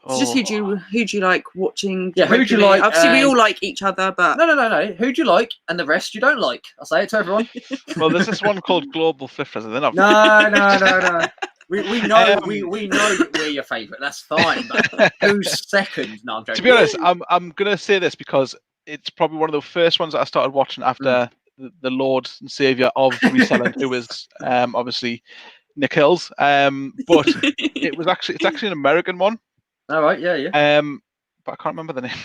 It's just who do you like watching? Yeah, who do you like? Obviously, we all like each other, but no. Who do you like, and the rest you don't like? I'll say it to everyone. Well, there's this one called Global Thrifters, and then No. We know that we're your favourite. That's fine. But who's second? No, I'm joking. To be honest, I'm gonna say this because it's probably one of the first ones that I started watching after the Lord and Saviour of Reselling, who was obviously Nick Hills. But it's actually an American one. All right, yeah. But I can't remember the name.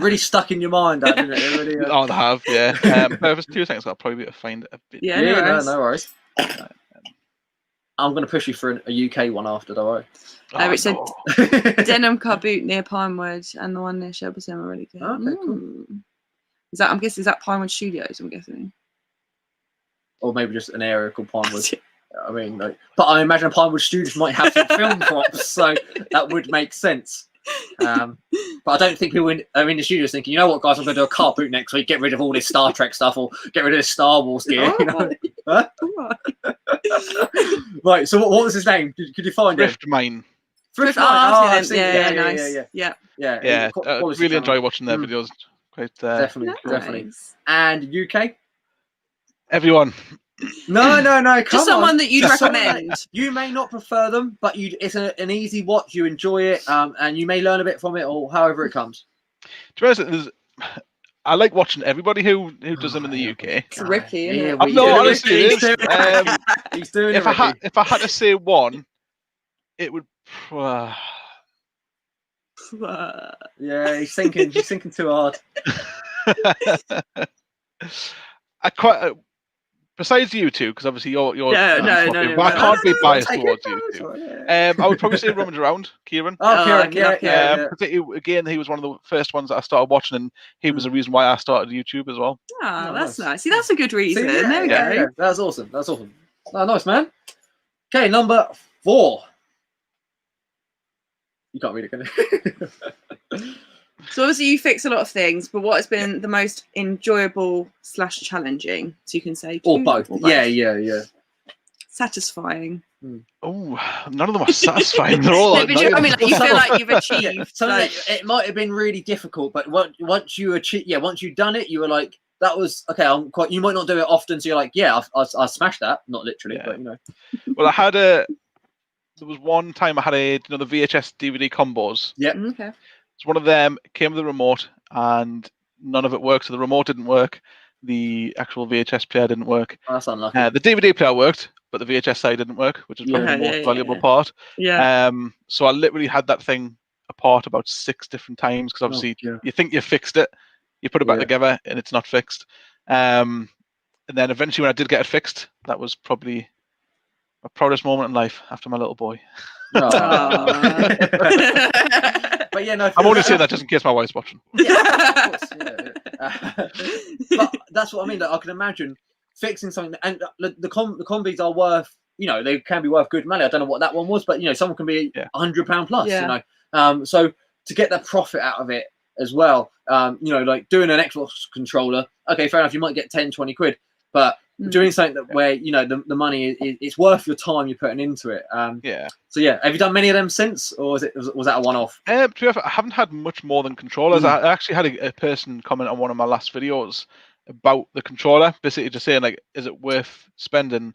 Really stuck in your mind, hasn't it? Really, Oh, they have, yeah. If it was 2 seconds, I'll probably be able to find it a bit. Yeah, no worries. I'm going to push you for a UK one after, don't I? It said denim car boot near Pinewood, and the one near Shelbyton are really good. Okay, cool. I'm guessing, is that Pinewood Studios? I'm guessing. Or maybe just an area called Pinewood. I mean, but I imagine Pinewood Studios might have some film props, so that would make sense. But I don't think people in the studios thinking, you know what, guys, I'm going to do a car boot next week, get rid of all this Star Trek stuff, or get rid of this Star Wars gear. Huh? Right. So what was his name? Could you find Thrift Mine. Thrift Mine. Yeah. Really enjoy watching their videos. Quite definitely. And UK. Everyone. No. Just someone that you'd recommend. You may not prefer them, but it's an easy watch. You enjoy it, and you may learn a bit from it, or however it comes. To be honest, I like watching everybody who does them in the UK. It's Ricky, isn't it? I'm not, honestly, it is. He's doing if I had to say one, it would. Yeah, he's thinking too hard. I quite. Besides you two, because obviously you're no, but I can't be biased towards you two. I would probably say Rummage Around, Kieran. Kieran, Again, he was one of the first ones that I started watching, and he was the reason why I started YouTube as well. Oh, that's nice. See, that's a good reason. There we go. Yeah. That's awesome. Oh, nice, man. Okay, number 4. You can't read it, can you? So obviously you fix a lot of things, but what has been the most enjoyable / challenging? So you can say or both. Yeah. Satisfying. Oh, none of them are satisfying. They're all. I mean, like, you feel like you've achieved. It might have been really difficult, but once you once you've done it, you were like, that was okay. You might not do it often, so you're like, yeah, I smashed that. Not literally, but you know. Well, there was one time I had the VHS DVD combos. Yeah. Okay. So one of them came with a remote, and none of it worked. So the remote didn't work. The actual VHS player didn't work. Oh, that's unlucky. The DVD player worked, but the VHS side didn't work, which is probably the most valuable part. Yeah. So I literally had that thing apart about 6 different times, because obviously you think you fixed it, you put it back together, and it's not fixed. And then eventually, when I did get it fixed, that was probably my proudest moment in life after my little boy. But yeah, no. I'm only saying that just in case my wife's watching. Yeah, of course, but that's what I mean. Like, I can imagine fixing something, and the combis are worth. They can be worth good money. I don't know what that one was, but someone can be £100 plus. Yeah. So to get the profit out of it as well, like doing an Xbox controller. Okay, fair enough. You might get 10, 20 quid, but doing something where the money it's worth your time you're putting into it. So have you done many of them since, or was that a one-off? To be honest, I haven't had much more than controllers. I actually had a person comment on one of my last videos about the controller, basically just saying, like, is it worth spending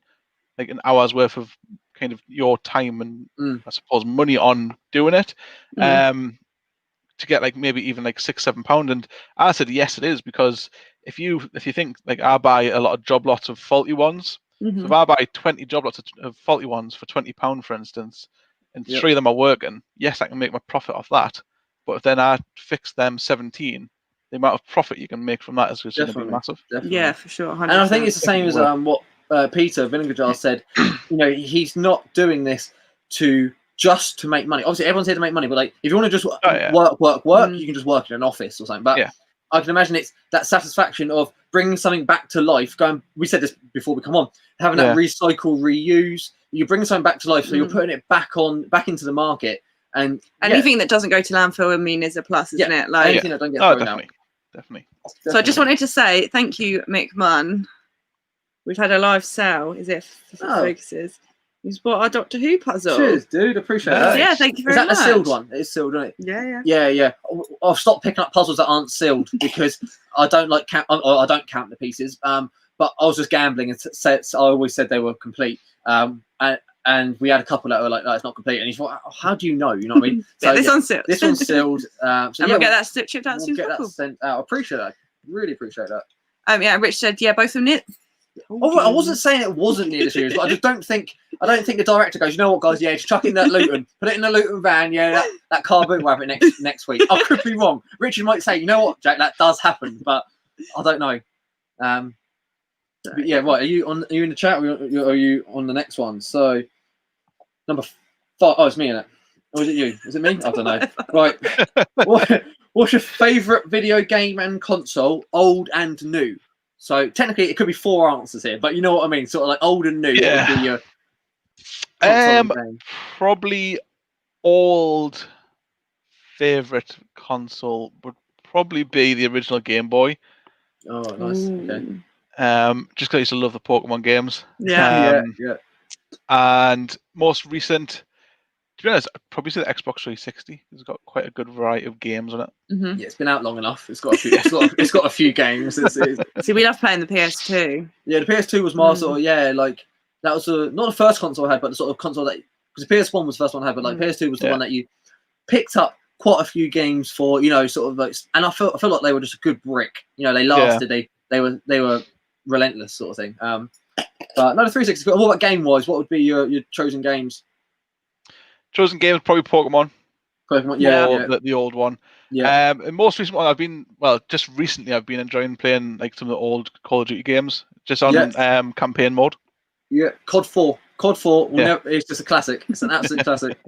like an hour's worth of kind of your time and I suppose money on doing it, to get like maybe even like £6-7, and I said yes, it is, because if you think, like, I buy a lot of job lots of faulty ones. So if I buy 20 job lots of faulty ones for £20, for instance, and 3 of them are working, yes, I can make my profit off that. But if then I fix them 17, the amount of profit you can make from that is just going to be massive. Definitely. Yeah, for sure. 100%. And I think it's the same as what Peter Vinegar Jar said. He's not doing this just to make money. Obviously, everyone's here to make money, but like, if you want to just work, you can just work in an office or something. But I can imagine it's that satisfaction of bringing something back to life. We said this before we come on, having that recycle, reuse. You bring something back to life, so you're putting it back into the market. And anything that doesn't go to landfill, is a plus, isn't it? Like anything that don't get thrown out. Definitely. So I just wanted to say thank you, Mick Munn. We've had a live sale. Is it focuses? He's bought our Doctor Who puzzle. Cheers, dude. Appreciate that. Yeah, thank you very much. Is that a sealed one? It is sealed, isn't it? Yeah. I'll stop picking up puzzles that aren't sealed because I don't count. I don't count the pieces. But I was just gambling and I always said they were complete. And we had a couple that were like, "No, it's not complete." And he thought, how do you know? You know what I mean? So, this one's sealed. This one's sealed. So we'll get that shipped out soon. We'll get that sent out. I appreciate that. Really appreciate that. Rich said, both of them. Oh, I wasn't saying it wasn't near the series, but I just don't think the director goes, you know what, guys, just chuck in that Luton, put it in the Luton van, that car boot, we'll have it next week. I could be wrong. Richard might say, you know what, Jack, that does happen, but I don't know. But right, are you in the chat, or are you on the next one? So number 5. Oh, it's me in it. Or is it you? Is it me? I don't know. Right. What's your favourite video game and console, old and new? So technically, it could be 4 answers here, but you know what I mean. Sort of like old and new. Yeah. What would be your console game? Probably old favorite console would probably be the original Game Boy. Oh, nice. Okay. Just because I used to love the Pokemon games. Yeah. And most recent, to be honest, I'd probably say the Xbox 360. It's got quite a good variety of games on it. Mm-hmm. Yeah, it's been out long enough. It's got a few. it's got a few games. See, we love playing the PS2. Yeah, the PS2 was my sort of like that was not the first console I had, but the sort of console that, because the PS1 was the first one I had, but like PS2 was the one that you picked up quite a few games for, you know, sort of like, and I feel like they were just a good brick. You know, they lasted. Yeah. They were relentless sort of thing. But no, the 360. What about game wise? What would be your chosen games? Chosen games probably Pokemon. Yeah. The old one. Yeah. And most recent one just recently I've been enjoying playing like some of the old Call of Duty games, just on campaign mode. Yeah, COD 4. COD 4 it's just a classic. It's an absolute classic.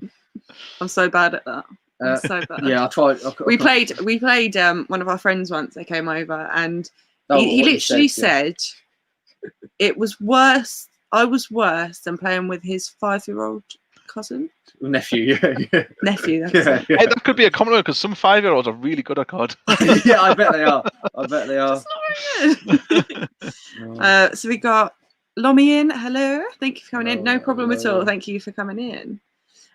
I'm so bad at that. I'm so bad. Yeah, I tried. We played one of our friends once. They came over and he literally said it was worse. I was worse than playing with his 5-year-old cousin. Nephew. Nephew. Hey, that could be a compliment because some 5-year-olds are really good at COD. Yeah, I bet they are. That's not very good. So we got Lomi in. Hello. Thank you for coming in. No problem at all. Thank you for coming in.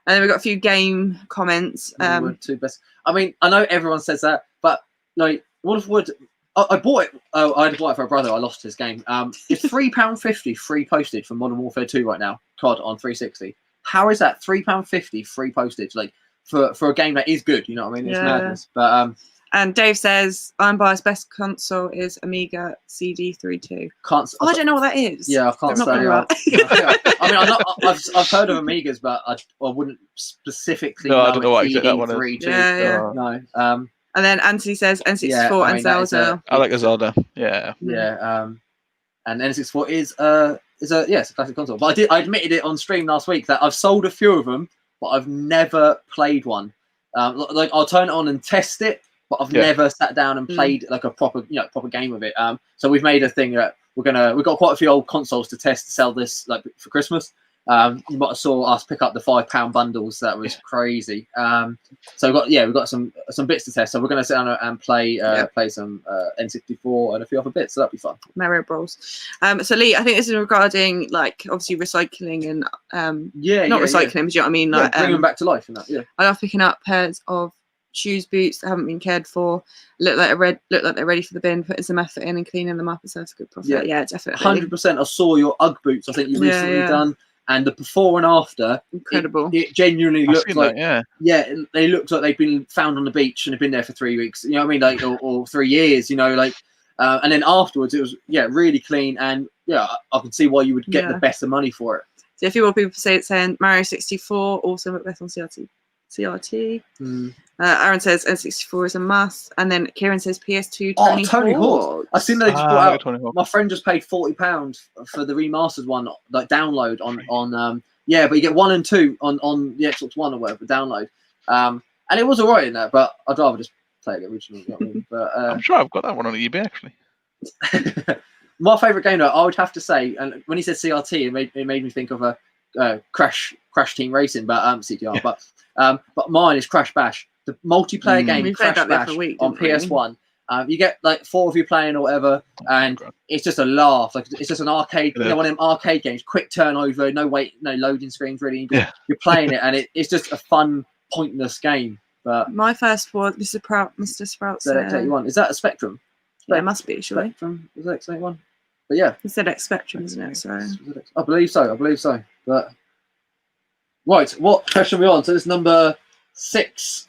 And then we've got a few game comments. Two best. I mean, I know everyone says that, but like, what would I bought it? Oh, I had to buy it for a brother. I lost his game. It's £3.50 free postage for Modern Warfare 2 right now. COD on 360. How is that £3.50 free postage? Like for a game that is good, you know what I mean? It's madness. But and Dave says Ironbar's best console is Amiga CD32. I don't know what that is. Yeah, I can't say. I mean, I've heard of Amigas, but I wouldn't specifically know I don't know what that one is. Yeah. No. And then Anthony says N64 and Zelda. I like a Zelda. Yeah. Yeah. And N64 is a classic console. But I admitted it on stream last week that I've sold a few of them, but I've never played one. Like I'll turn it on and test it, but I've never sat down and played like a proper game of it. So we've made a thing that we've got quite a few old consoles to test to sell this like for Christmas. You might have saw us pick up the £5 bundles. That was crazy. So we've got some bits to test. So we're going to sit down and play some N64 and a few other bits. So that'll be fun. Mario Bros. So Lee, I think this is regarding like obviously recycling and not recycling, but do you know what I mean? Like bring them back to life and that. Yeah. I love picking up pairs of shoes, boots that haven't been cared for, look like they're ready for the bin, putting some effort in and cleaning them up. It serves a good profit. Yeah, definitely. 100%. I saw your UGG boots. I think you recently done. And the before and after, incredible. It genuinely looks like, that, they look like they've been found on the beach and have been there for 3 weeks. You know what I mean? Like, or 3 years. You know, like, and then afterwards it was really clean, and I can see why you would get the best of money for it. So if you want people to say it's saying Mario 64, also at best on CRT. Aaron says N64 is a must, and then Kieran says PS2 Tony Hawk. I've seen they just bought out. My friend just paid £40 for the remastered one, like download on but you get 1 and 2 on the Xbox One or whatever download. And it was alright in that, but I'd rather just play the original. You know what I mean? But I'm sure I've got that one on eBay actually. My favourite game though, I would have to say, and when he said CRT, it made me think of a Crash Team Racing, but CTR. But mine is Crash Bash. The multiplayer game Crash Bash on PS1. You get like 4 of you playing or whatever, and it's just a laugh. Like it's just an arcade, one of them arcade games. Quick turnover, no loading screens really. You're playing it, and it's just a fun, pointless game. But my first one, Mr. Sprout said ZX81. Is that a Spectrum? Yeah, it must be, surely. Spectrum is ZX81. But yeah, it's ZX Spectrum, isn't it? So I believe so. But right, what question are we on? So it's number 6.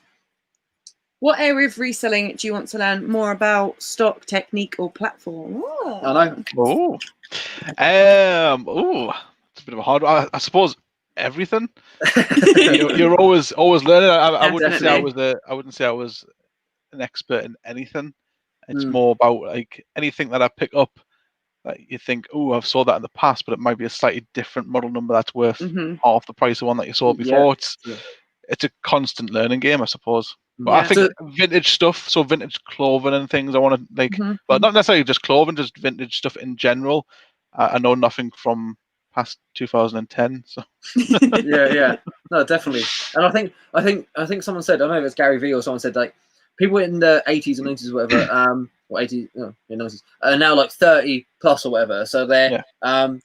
What area of reselling do you want to learn more about? Stock, technique, or platform? I know. It's a bit of a hard one. I suppose everything. you're always learning. I wouldn't say I was an expert in anything. It's more about like anything that I pick up that you think, I've saw that in the past, but it might be a slightly different model number that's worth half the price of one that you saw before. It's a constant learning game, I suppose. But I think vintage stuff, so vintage clothing and things, I want to like, but not necessarily just clothing, just vintage stuff in general. I know nothing from past 2010, so no, definitely. And I think someone said, I don't know if it's Gary Vee or someone said like people in the 80s and 90s or whatever, or 80s, 90s, are now like 30 plus or whatever. So they're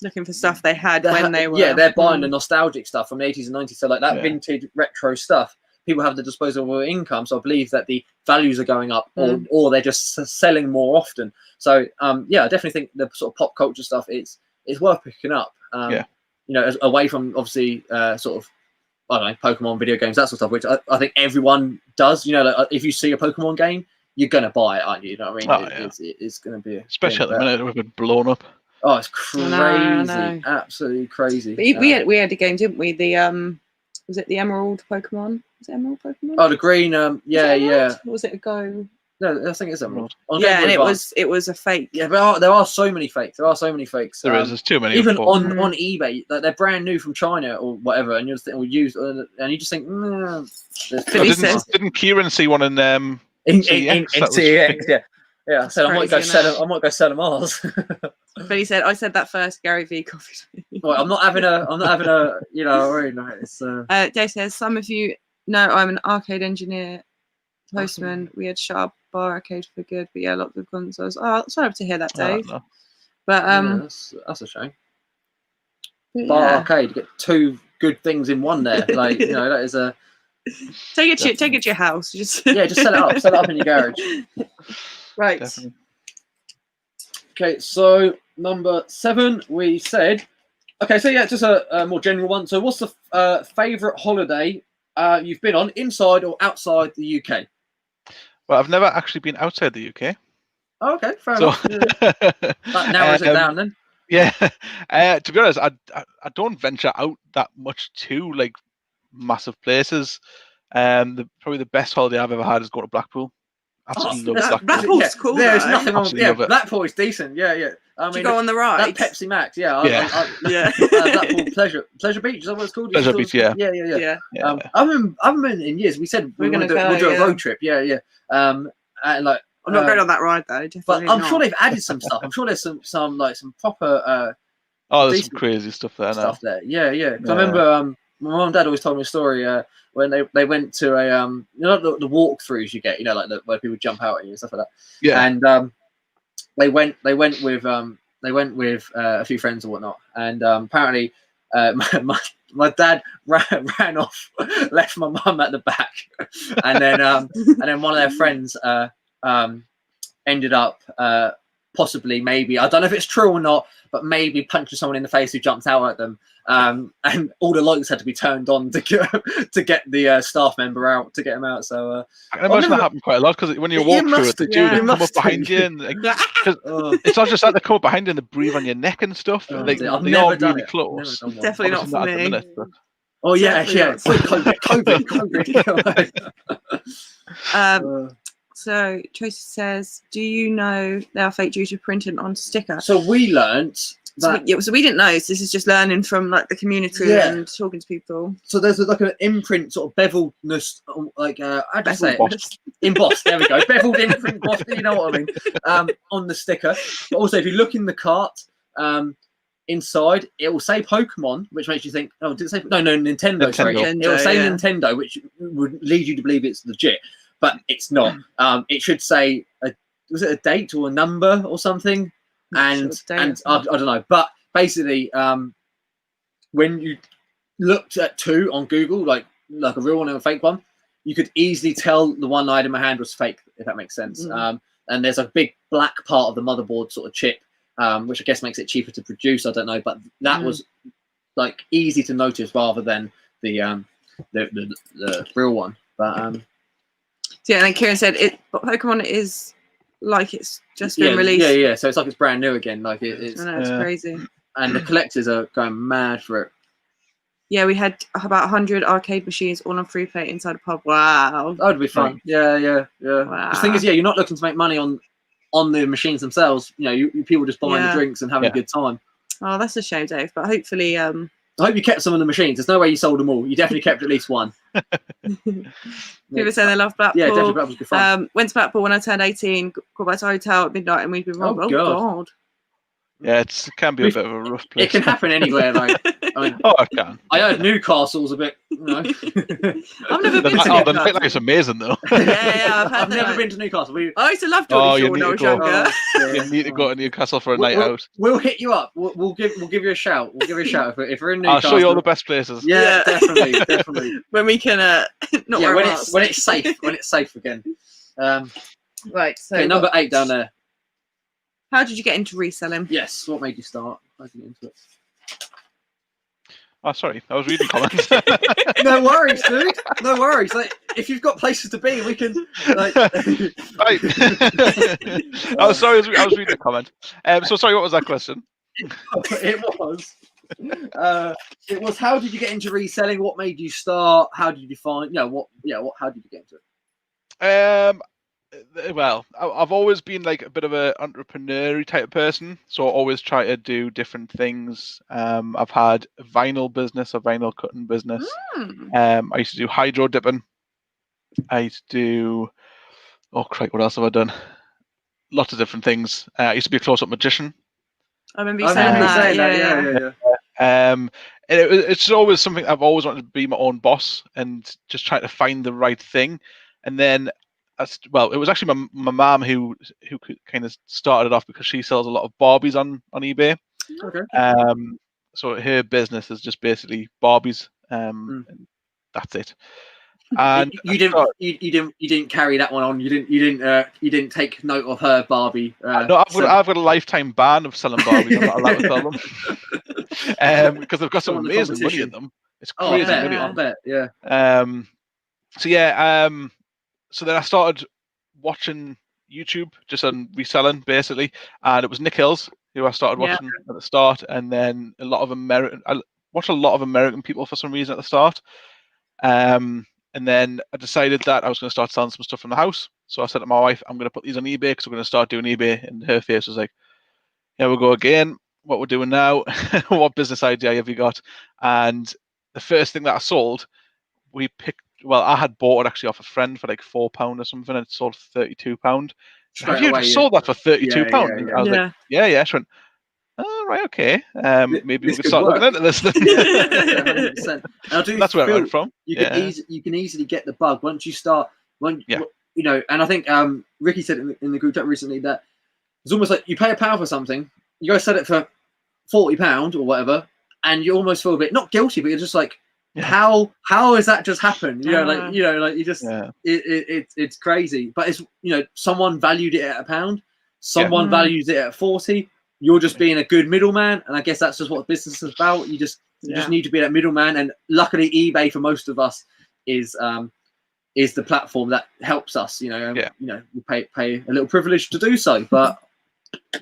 looking for stuff they had when they were. Yeah, they're buying the nostalgic stuff from the 80s and 90s. So like that vintage retro stuff, people have the disposable income. So I believe that the values are going up, or they're just selling more often. So I definitely think the sort of pop culture stuff it's worth picking up. You know, away from obviously sort of I don't know, Pokemon video games, that sort of stuff, which I think everyone does. You know, like, if you see a Pokemon game, you're gonna buy it, aren't you? You know what I mean? It's gonna be especially at the minute we've been blown up. Oh, it's crazy! I know. Absolutely crazy. But we had a game, didn't we? The was it the Emerald Pokemon? Was it Emerald Pokemon? Oh, the green. Yeah. Or was it a Go? No, I think it's Emerald. Yeah, and it was a fake. Yeah, but there are so many fakes. There are so many fakes. There's too many. Even on eBay, like, they're brand new from China or whatever, and you're just thinking, and you just think, didn't Kieran see one in CEX? Yeah. I said I might go sell them ours. But he said, I said that first. Gary V coffee. Well, I'm not having a. You know, really, no, it's. Dave says, some of you know I'm an arcade engineer. Postman, we had Sharp Bar Arcade for good, but yeah, lots of consoles. Oh, sorry to hear that, Dave. No. But that's a shame. Bar Arcade, you get two good things in one there. Like, you know, that is a. Take it to your house. Just sell it up. Sell it up in your garage. Right. Definitely. Okay, so number 7, we said. Okay, so yeah, just a more general one. So, what's the favourite holiday you've been on, inside or outside the UK? Well, I've never actually been outside the UK. Oh, okay, fair enough. That narrows it down then. Yeah. To be honest, I don't venture out that much to like massive places. Probably the best holiday I've ever had is going to Blackpool. Absolutely love Blackpool. Blackpool's cool. There's nothing wrong. Yeah, Blackpool is decent. Yeah. I mean, you go on the ride. That Pepsi Max. Yeah. Yeah. Blackpool Pleasure Beach. Is that what it's called? Pleasure Beach. Yeah. I haven't been in years. We said we'll do a road trip. Yeah. And like. I'm not going on that ride though. But I'm sure they've added some stuff. I'm sure there's some proper. There's some crazy stuff there now. Yeah. I remember my mum and dad always told me a story when they went to a you know the walkthroughs you get, you know, like where people jump out at you and stuff like that. Yeah. And they went with a few friends or whatnot, and apparently my dad ran off, left my mum at the back, and then one of their friends ended up possibly, maybe, I don't know if it's true or not, but maybe punching someone in the face who jumped out at them, and all the lights had to be turned on to get the staff member out, to get him out. So I can imagine that happened quite a lot, because when you walk through it, they come up behind you, and it's not just that they come up behind you and they breathe on your neck and stuff. They are really close. Definitely not for me. Oh yeah. COVID. So Tracy says, do you know they are fake due to printing on sticker? So we learnt that. So we didn't know. So this is just learning from like the community and talking to people. So there's like an imprint sort of beveledness, like how do you say it? Embossed. There we go. Beveled imprint, embossed. You know what I mean? On the sticker. But also, if you look in the cart, inside it will say Pokemon, which makes you think, oh, did it say Nintendo? Sorry, it will say Nintendo, which would lead you to believe it's legit. But it's not. It should say, was it a date or a number or something? And I don't know. But basically, when you looked at 2 on Google, like a real one and a fake one, you could easily tell the one I had in my hand was fake, if that makes sense. And there's a big black part of the motherboard sort of chip, which I guess makes it cheaper to produce. I don't know, but that was like easy to notice rather than the real one. But yeah, and then Kieran said Pokemon is like it's just been released. Yeah. So it's like it's brand new again. Like it's. I know, it's crazy. And the collectors are going mad for it. Yeah, we had about 100 arcade machines all on free play inside a pub. Wow. That would be fun. Yeah. Wow. The thing is, you're not looking to make money on the machines themselves. You know, people just buying the drinks and having a good time. Oh, that's a shame, Dave. But hopefully, I hope you kept some of the machines. There's no way you sold them all. You definitely kept at least one. People say they love Blackpool. Yeah, definitely Blackpool's good fun. Went to Blackpool when I turned 18. Got back to a hotel at midnight, and we've been robbed. Oh God. Yeah, it can be a bit of a rough place. It can happen anywhere. Like, I mean, it can. I heard Newcastle's a bit. You know. I've never been to Newcastle. The nightlife is amazing though. Yeah, I've never been to Newcastle. I used to love Geordie Shore when I was younger. You need to go to Newcastle for a night out. We'll hit you up. We'll give you a shout. We'll give you a shout if we're in Newcastle. I'll show you all the best places. Yeah, definitely. When we can not wear masks. When it's safe. When it's safe again. Right. So number 8 down there. How did you get into reselling? Yes. What made you start? How did you get into it? Oh, sorry, I was reading comments. No worries, dude. No worries. Like, if you've got places to be, we can. Like... Right. Oh, sorry, I was reading a comment. So sorry, what was that question? It was. How did you get into reselling? What made you start? How did you find? How did you get into it? Well, I've always been like a bit of an entrepreneurial type of person, so I always try to do different things. I've had a vinyl business, a vinyl cutting business. I used to do hydro dipping. I used to do, oh crap, what else have I done? Lots of different things. I used to be a close-up magician. I remember you saying that. Yeah. And it's always something I've always wanted to be my own boss and just try to find the right thing. And then, it was actually my mom who kind of started it off because she sells a lot of Barbies on eBay. Okay. So her business is just basically Barbies. And that's it. And you didn't carry that one on. You didn't take note of her Barbie. No, I've got a lifetime ban of selling Barbies. I'm not allowed to sell them because they've got some amazing money in them. It's crazy money. I bet. Yeah. So then I started watching YouTube just on reselling basically, and it was Nick Hills who I started watching at the start, and then I watched a lot of American people for some reason at the start. And then I decided that I was going to start selling some stuff from the house. So I said to my wife, I'm going to put these on eBay because we're going to start doing eBay. And her face was like, here we go again. What we're doing now. What business idea have you got? And the first thing that I sold, I had bought it actually off a friend for like £4 or something. And it sold for £32. Have you just sold that for £32? Yeah. I was like, yeah. She went, oh, right, okay. Maybe we could start looking into this then. 100%. That's where it went from. You can easily get the bug once you start. And I think Ricky said in the group chat recently that it's almost like you pay £1 for something, you go sell it for £40 or whatever, and you almost feel a bit not guilty, but you're just like, how has that just happened? It's crazy. But it's someone valued it at £1, someone values it at 40. You're just being a good middleman, and I guess that's just what business is about. You just need to be that middleman, and luckily, eBay for most of us is the platform that helps us. We pay a little privilege to do so, but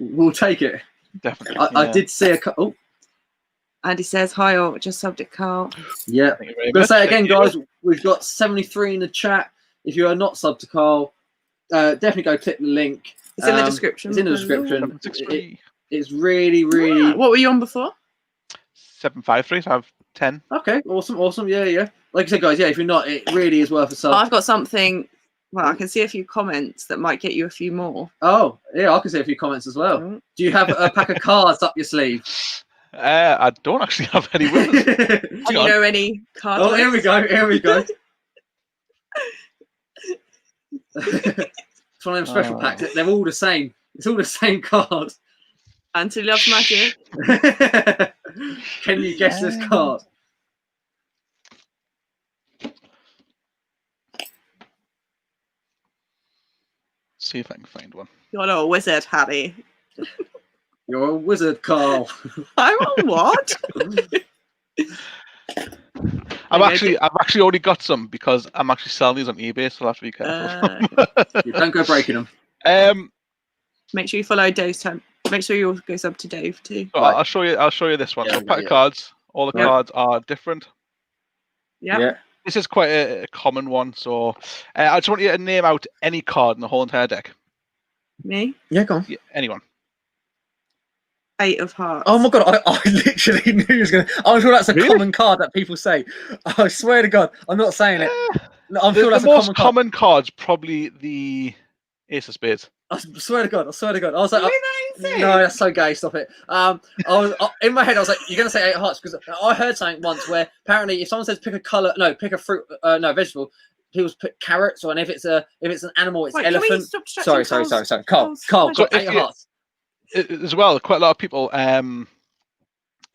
we'll take it. Definitely. I did see Andy says hi, or just subbed it, Karl. Yeah, I'm gonna say it again, guys. We've got 73 in the chat. If you are not subbed to Karl, definitely go click the link. It's in the description. It's in the description. It's really. What were you on before? 753. So I have 10. Okay, awesome. Yeah. Like I said, guys, if you're not, it really is worth a sub. I've got something. Well, I can see a few comments that might get you a few more. Oh, yeah, I can see a few comments as well. Do you have a pack of cards up your sleeve? I don't actually have any with us. Do you know any cards? Oh, here we go. It's one of them special packs. They're all the same. It's all the same card. Anthony loves magic. Can you guess this card? See if I can find one. You're a wizard, Harry. You're a wizard, Karl. I'm a what? I've actually already got some because I'm actually selling these on eBay, so I'll have to be careful. Don't go breaking them. Make sure you follow Dave's time. Make sure you also go sub to Dave too. So I'll show you this one. So pack of cards. All the cards are different. Yeah. This is quite a common one. So I just want you to name out any card in the whole entire deck. Me? Yeah, go on. Yeah, anyone. 8 of hearts. Oh my god, I literally knew he was going to... I'm sure that's a common card that people say. I swear to God, I'm not saying it. No, I'm sure that's the most common card's probably the Ace of Spades. I swear to God. I was like... no, that's so gay, stop it. In my head, I was like, you're going to say 8 of hearts, because I heard something once where apparently if someone says pick a fruit, vegetable, people pick carrots, or if it's an animal, it's elephant. Sorry. Karl, got 8 of hearts. As well, quite a lot of people,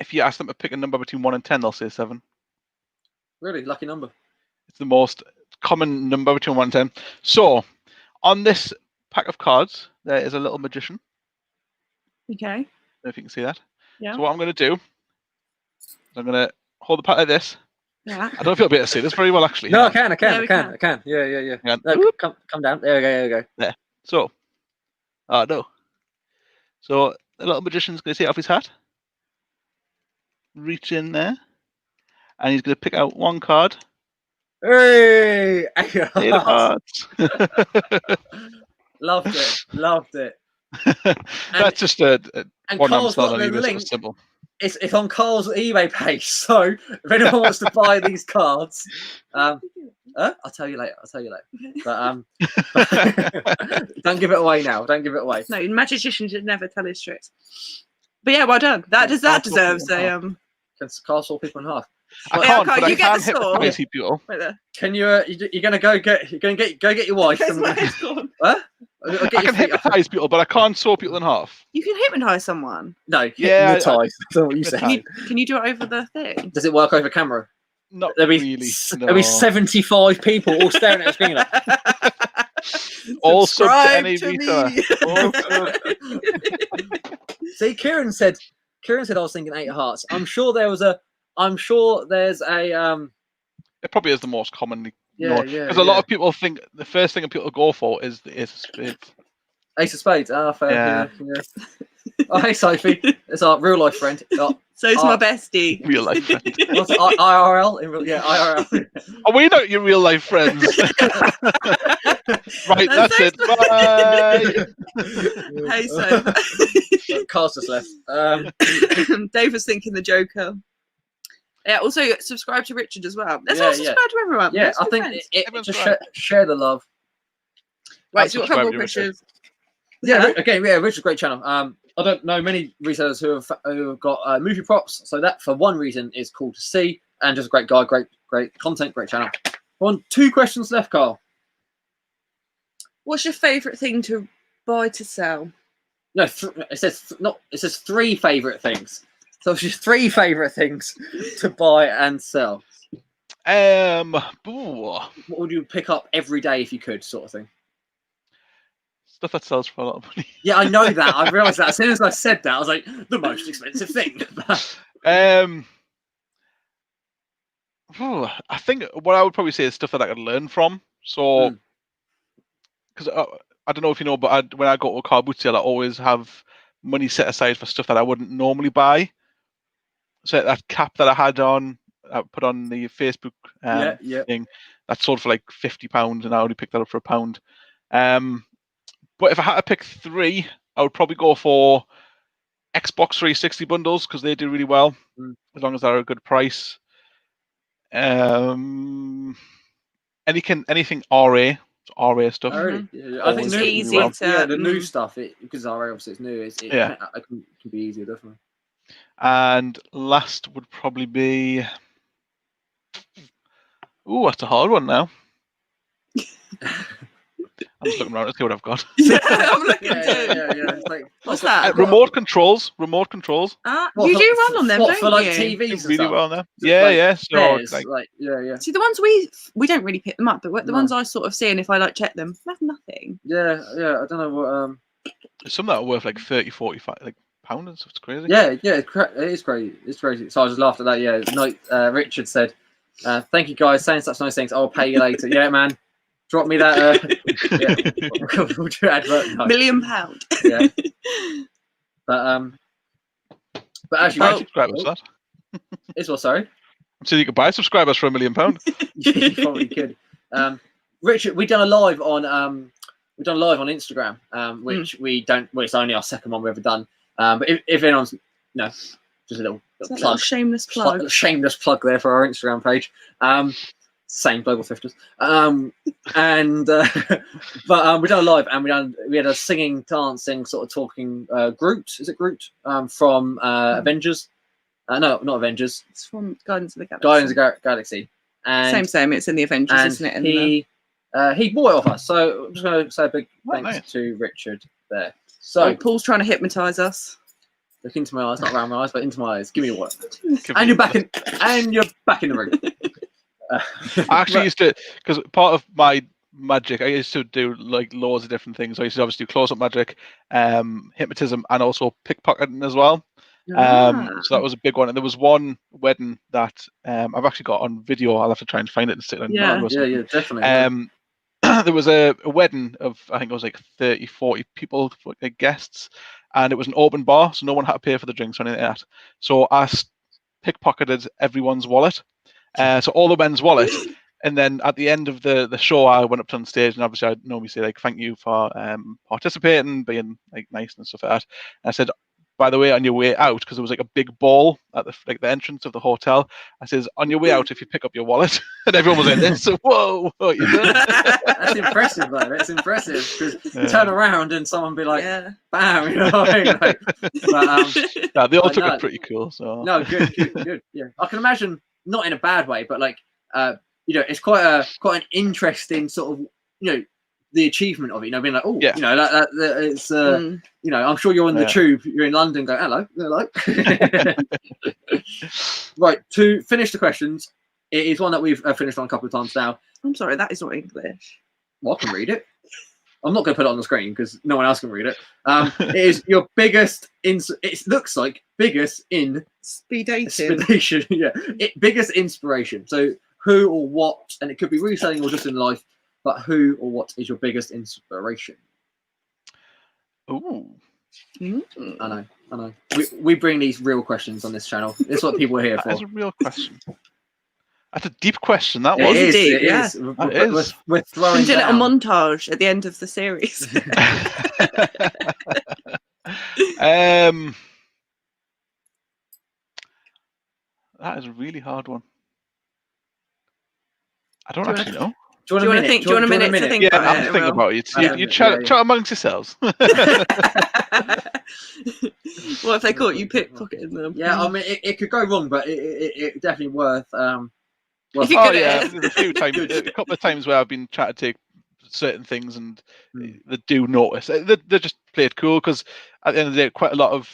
if you ask them to pick a number between 1 and 10, they'll say 7. Really? Lucky number. It's the most common number between 1 and 10. So, on this pack of cards, there is a little magician. Okay. I don't know if you can see that. Yeah. So what I'm going to do is I'm going to hold the pack like this. Yeah. I don't know if you'll be able to see this very well, actually. No, I can. Yeah. No, come down. There we go. There. So, no. So the little magician's going to take off his hat, reach in there, and he's going to pick out one card. Hey! Eight of hearts. Loved it. That's just a and one Karl's got the link. Simple. It's on Karl's eBay page, so if anyone wants to buy these cards, I'll tell you later. But don't give it away now. Don't give it away. No, magician should never tell his tricks. But yeah, well done. That deserves a Can Karl saw people in half? I can't, but you I get can the score. hypnotize people. Right there. Can you? You're gonna go get your wife. Where's my head gone? Huh? I can hypnotize people, but I can't saw people in half. You can hypnotise someone. No, Yeah, hypnotise. That's not what you said. Can you do it over the thing? Does it work over camera? Not There'll be, really. There'll be 75 people all staring at the screen. Like, all sub to Subscribe any to Reseller. see, Kieran said I was thinking 8 of hearts. I'm sure there's a. It probably is the most commonly known. Yeah. Because a lot of people think the first thing that people go for is the Ace of Spades. Ace of Spades. Ah, fair. Yeah. Oh, hey, Sophie. It's our real life friend. So's my bestie. Real life friend. What's it? IRL? IRL. Oh, we know your real life friends. Right, that's it. Bye. Hey, so. Karl's just left. Dave was thinking the Joker. Yeah, also subscribe to Richard as well. Let's all subscribe to everyone. Yeah, I think share the love. Right, so we've got a couple more questions. Richard's a great channel. I don't know many resellers who have got movie props, so that for one reason is cool to see, and just a great guy, great content, great channel. 2 questions left, Karl. What's your favourite thing to buy to sell? No, it says 3 favourite things. So it's just 3 favourite things to buy and sell. What would you pick up every day if you could, sort of thing? Stuff that sells for a lot of money. Yeah, I know that. I realised that as soon as I said that, I was like, the most expensive thing. I think what I would probably say is stuff that I could learn from. So, because I don't know if you know, but when I go to a car boot sale, I always have money set aside for stuff that I wouldn't normally buy. So that cap that I had on, I put on the Facebook thing, that sold for like £50, and I only picked that up for £1. But if I had to pick 3, I would probably go for Xbox 360 bundles because they do really well, as long as they're a good price. Anything RA stuff. I think it's easy to the new stuff. Because RA obviously it's new. It can be easier, definitely. And last would probably be. Ooh, that's a hard one now. I'm just looking around to see what I've got. I'm looking too. It's like, what's that? Remote controls. You do well on them, don't for like you? TVs really stuff? well now. Yeah. So See, the ones we don't really pick them up, but the ones I sort of see, and if I check them, they have nothing. Yeah. I don't know what. Some that are worth like 30, 45 pounds and stuff. It's crazy. Yeah. It is crazy. It's crazy. So I just laughed at that. Yeah. Richard said, "Thank you guys, saying such nice things. I'll pay you later." Yeah, man. Drop me that. We'll do advert. No. £1 million. Yeah. But actually, subscribers. That is what? Sorry. So you could buy subscribers for £1 million. You probably could. Richard, we've done a live on Instagram, which we don't. Well, it's only our second one we've ever done. But if anyone's, just a little plug, shameless plug. Shameless plug there for our Instagram page. Same Global Thrifters. But we done a live, and we had a singing, dancing, sort of talking Groot. Is it Groot? From Avengers. No, not Avengers. It's from Guardians of the Galaxy. Guardians of the Galaxy. And same. It's in the Avengers, isn't it? And he bought it off us. So I'm just going to say a big thanks to Richard there. So Paul's trying to hypnotise us. Look into my eyes, not around my eyes, but into my eyes. Give me a word. And you're back in the room. I actually used to, because part of my magic, I used to do like loads of different things. I used to obviously do close-up magic, hypnotism, and also pickpocketing as well. So that was a big one. And there was one wedding that I've actually got on video. I'll have to try and find it and stick it on. Yeah, definitely. There was a wedding of, I think it was like 30, 40 people, like guests, and it was an open bar, so no one had to pay for the drinks or anything like that. So I pickpocketed everyone's wallet, so all the men's wallet. And then at the end of the show, I went up to on stage, and obviously I normally say like, thank you for participating, being like nice and stuff like that. And I said, by the way, on your way out, because there was like a big ball at the entrance of the hotel, I says, on your way out, if you pick up your wallet, and everyone was like this. So whoa, what you doing? That's impressive, though. That's impressive, because you turn around and someone be like, bam, you know what I mean? Like, but, they all took it pretty cool. So no, good. Yeah, I can imagine, not in a bad way, but like, it's quite an interesting sort of, the achievement of it, being like, it's, I'm sure you're on the tube, you're in London, go, hello. Right, to finish the questions, it is one that we've finished on a couple of times now. I'm sorry, that is not English. Well, I can read it. I'm not going to put it on the screen because no one else can read it. It is your biggest, it looks like biggest in speed dating. Biggest inspiration. So who or what, and it could be reselling or just in life, but who or what is your biggest inspiration? Ooh. I know. We bring these real questions on this channel. It's what people are here for. That's a real question. That's a deep question. That was. It is. We're throwing down. A little montage at the end of the series. That is a really hard one. I don't actually know. Do you want a minute to think about it? Yeah, think about it. You chat amongst yourselves. What if they caught you pickpocketing them? Yeah, I mean, it could go wrong, but it definitely worth. There's a couple of times where I've been trying to take certain things and they do notice. They just play it cool, because at the end of the day, quite a lot of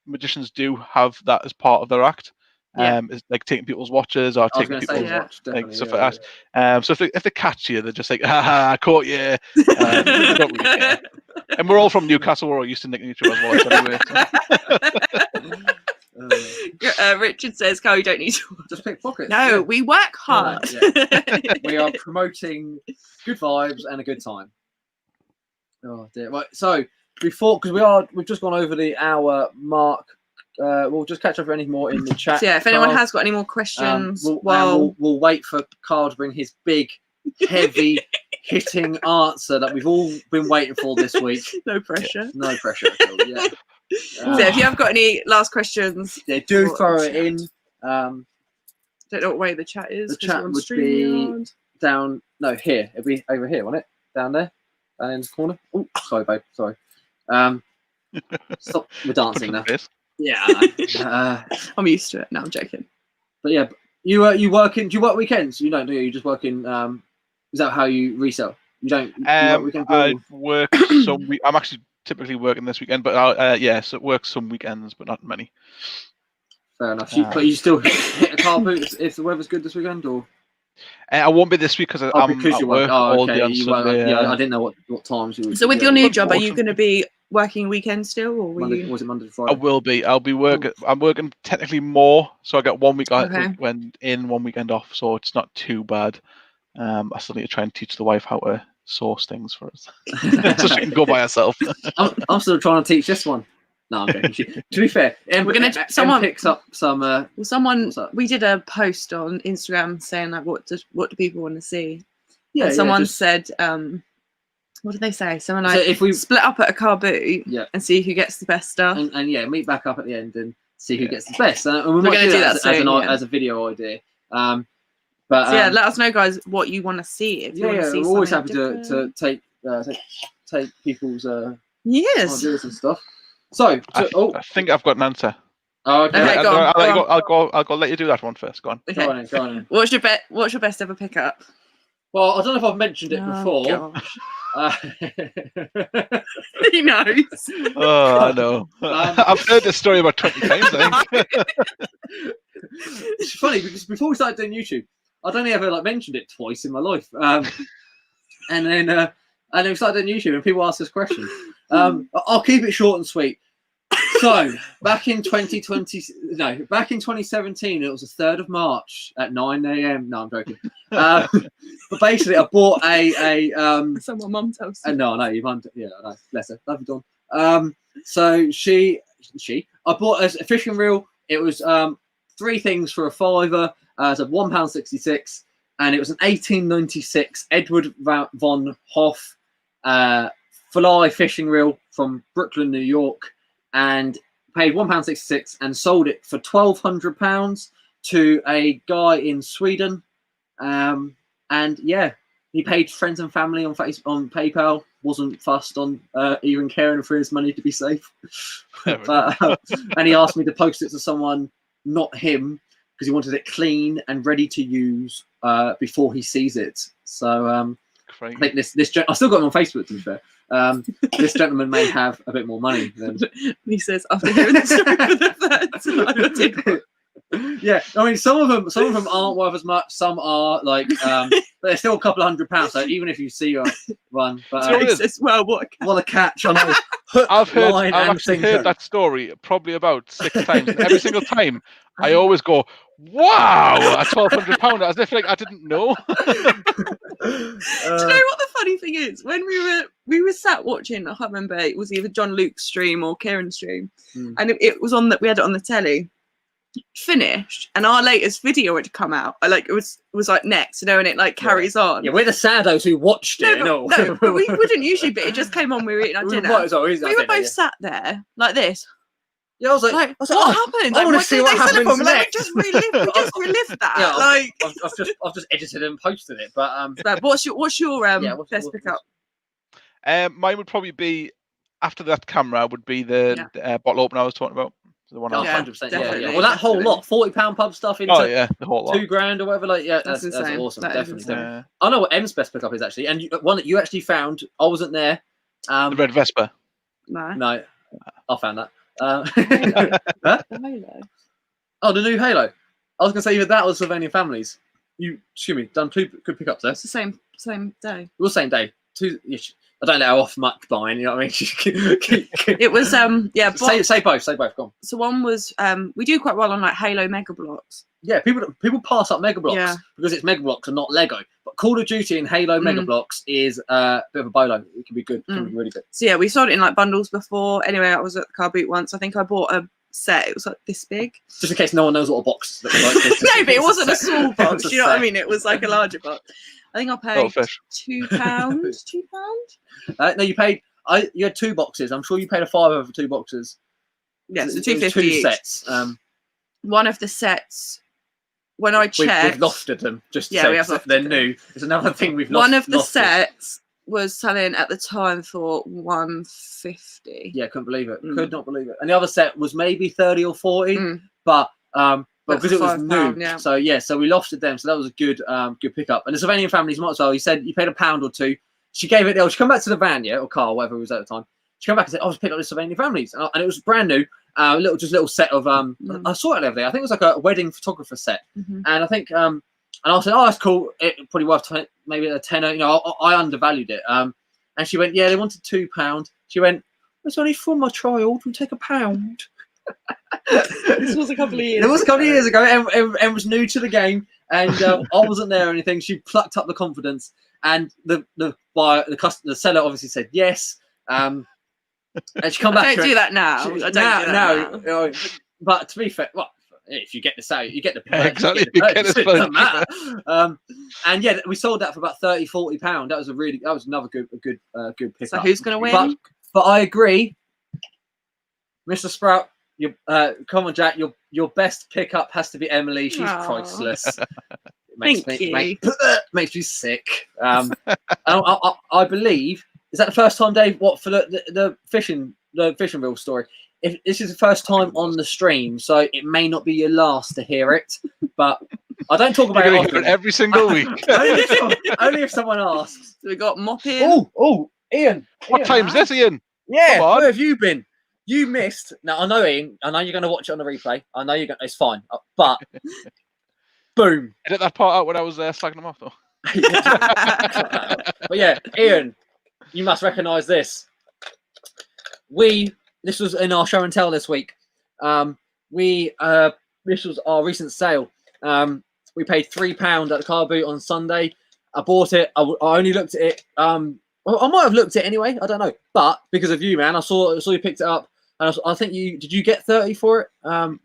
magicians do have that as part of their act. It's like taking people's watches or taking people's stuff like that. So if they catch you, they're just like, I caught you. They don't really care. And we're all from Newcastle. We're all used to nicking each other's wallets anyway. Richard says, Karl, you don't need to just pick pockets. No, we work hard. We are promoting good vibes and a good time. Oh dear. Right, so because we've just gone over the hour mark. We'll just catch up for any more in the chat. So if anyone has got any more questions, we'll wait for Karl to bring his big, heavy, hitting answer that we've all been waiting for this week. No pressure. No pressure at all. Yeah. So if you have got any last questions, do throw it in. Don't know what way the chat is. The chat would be down. No, here. It'd be over here, won't it? Down there, down in the corner. Oh, sorry, babe. Sorry. Stop. We're dancing now. Yeah, I'm used to it. No, I'm joking. But yeah, you working? Do you work weekends? You don't, do you? You just working. Is that how you resell? You don't. You work I work some week. I'm actually typically working this weekend, but so work some weekends, but not many. Fair enough. But you still hit a car boot if the weather's good this weekend, or? I won't be this week because I'm at work all day on Sunday. I didn't know what times you would. So with your new job, are you going to be working weekends still, or was it Monday to Friday? I will be. I'll be working. I'm working technically more, so I get 1 week when in 1 weekend off, so it's not too bad. I still need to try and teach the wife how to source things for us, so she can go by herself. I'm still trying to teach this one. No, I'm joking. To be fair, we're gonna. Someone picks up some. We did a post on Instagram saying like, what do people want to see? Yeah. And someone said, what did they say? Someone like, so if we split up at a car boot, and see who gets the best stuff, and meet back up at the end and see who gets the best. And we're going to do that soon, as a video idea. Let us know, guys, what you want to see. If you want to see, we're always happy to take people's ideas and stuff. So, I think I've got an answer. Oh, okay. I'll go. Let you do that one first. Go on. Okay. Go on. What's your best ever pickup? Well, I don't know if I've mentioned it before. He knows. Oh, I know. I've heard this story about 20 times, I think. It's funny because before we started doing YouTube, I'd only ever mentioned it twice in my life. And then we started doing YouTube and people ask us questions. I'll keep it short and sweet. So back in 2017, it was the 3rd of March at 9 a.m. No, I'm joking. But basically, I bought That's what my mum tells me. no, your mum. Yeah, no, bless her. Love you, Dawn. So I bought a fishing reel. It was 3 things for a £5. So £1.66, and it was an 1896 Edward von Hoff fly fishing reel from Brooklyn, New York, and paid £1.66 and sold it for £1,200 to a guy in Sweden. And yeah, he paid friends and family on PayPal. Wasn't fussed on even caring for his money to be safe. But and he asked me to post it to someone, not him, because he wanted it clean and ready to use before he sees it. So I think this I still got him on Facebook, to be fair. This gentleman may have a bit more money than he says after hearing the story for the third time. Yeah, I mean, some of them aren't worth as much. Some are like, but they're still a couple of £100. So even if you see one, but well, what a catch! I know. I've actually heard that story probably about 6 times. And every single time, I always go, "Wow, a £1,200!" As if like I didn't know. Do you know what the funny thing is? When we were sat watching, I can't remember, it was either John Luke's stream or Kieran's stream, and it was on that we had it on the telly. Finished, and our latest video had come out. Like it was like next, and it like carries on. Yeah, we're the saddos who watched it. No, but we wouldn't usually. But it just came on. We were eating our dinner. We were both sat there like this. Yeah, I was like, what happened? I want to see what happens next. Like, just relived that. Yeah, like I've just edited and posted it. But what's your best pickup? Mine would probably be after that camera would be the bottle opener I was talking about. The one 100%. Yeah. Well, that whole lot, £40 pub stuff into the whole lot. £2,000 or whatever. Like, yeah, that's awesome. Definitely. I know what M's best pickup is actually, and one that you actually found. I wasn't there. The red Vespa. No, I found that. Halo. Halo. Oh, the new Halo. I was gonna say either that or Sylvanian Families. Done 2 good pickups there. It's the same day. It was the same day. 2. I don't let her off much buying, you know what I mean? It was say both, go on. So one was we do quite well on like Halo Mega Blocks. Yeah, people pass up Mega Blocks because it's Mega Blocks and not Lego. But Call of Duty and Halo Mega Blocks is a bit of a bolo. It can be good, it can be really good. So yeah, we sold it in like bundles before. Anyway, I was at the car boot once. I think I bought a set. It was like this big. Just in case no one knows what a box looks like. No, but it wasn't a small box. You know what I mean? It was like a larger box. I think I paid £2. No, you paid. You had 2 boxes. I'm sure you paid a £5 for 2 boxes. Yeah, so £2.50 2 each. sets. One of the sets, when I checked, we've lofted them. Just we have lofted them. New. It's another thing we've. One of the sets was selling at the time for £150. Yeah, couldn't believe it. Could not believe it. And the other set was maybe 30 or 40, but because it was new, so we lofted them. So that was a good pickup. And the Sylvanian Families might as well. He said you paid £1 or £2. She gave it. She come back to the van, or Karl, whatever it was at the time. She came back and said, "I was picking up the Sylvanian Families," and it was brand new. Little set of I saw it over there. I think it was like a wedding photographer set, and I think and I said, "Oh, that's cool. It probably worth maybe a tenner." I undervalued it. And she went, "Yeah, they wanted £2." She went, "It's only for my child. We'll take £1." This was a couple of years. It was a couple of years ago. Em was new to the game, and I wasn't there or anything. She plucked up the confidence, and the seller obviously said yes. And she come back. I don't do that now. No. But to be fair, well, if you get the sale, you get the exactly. It doesn't matter. And yeah, we sold that for about £30-40. That was another good pickup. So who's going to win? But I agree, Mr. Sprout. Come on, Jack. Your best pickup has to be Emily. She's priceless. Thank you. Makes me sick. I believe, is that the first time, Dave? What for the fishing reel story? If this is the first time on the stream, so it may not be your last to hear it. But I don't talk about it often. Every single week. only if someone asks. So we got mopping. Oh, Ian. What time's this, Ian? Yeah. Where have you been? You missed. Now I know, Ian. I know you're going to watch it on the replay. I know you're going. It's fine. But boom. Edit that part out when I was slagging them off, though. But yeah, Ian, you must recognise this. We this was in our show and tell this week. This was our recent sale. We paid £3 at the car boot on Sunday. I bought it. I only looked at it. Well, I might have looked at it anyway. I don't know. But because of you, man, I saw you picked it up, and I think did you get 30 for it?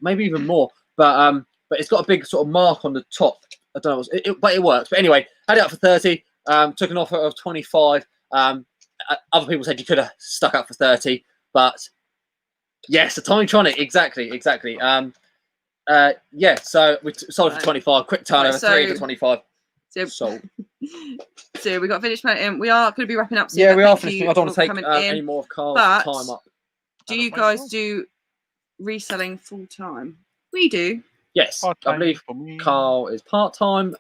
Maybe even more. But it's got a big sort of mark on the top. I don't know. But it works. But anyway, had it up for 30. Took an offer of 25. Other people said you could have stuck up for 30, but yes, the Tommytronic, exactly. So we sold for 25. Quick turnover, 3 to 25. So we got finished painting. We are going to be wrapping up soon. Yeah, we are finishing. I don't want to take any more of Karl's time up. Do you guys do reselling full time? We do. Yes, I believe Karl is part time.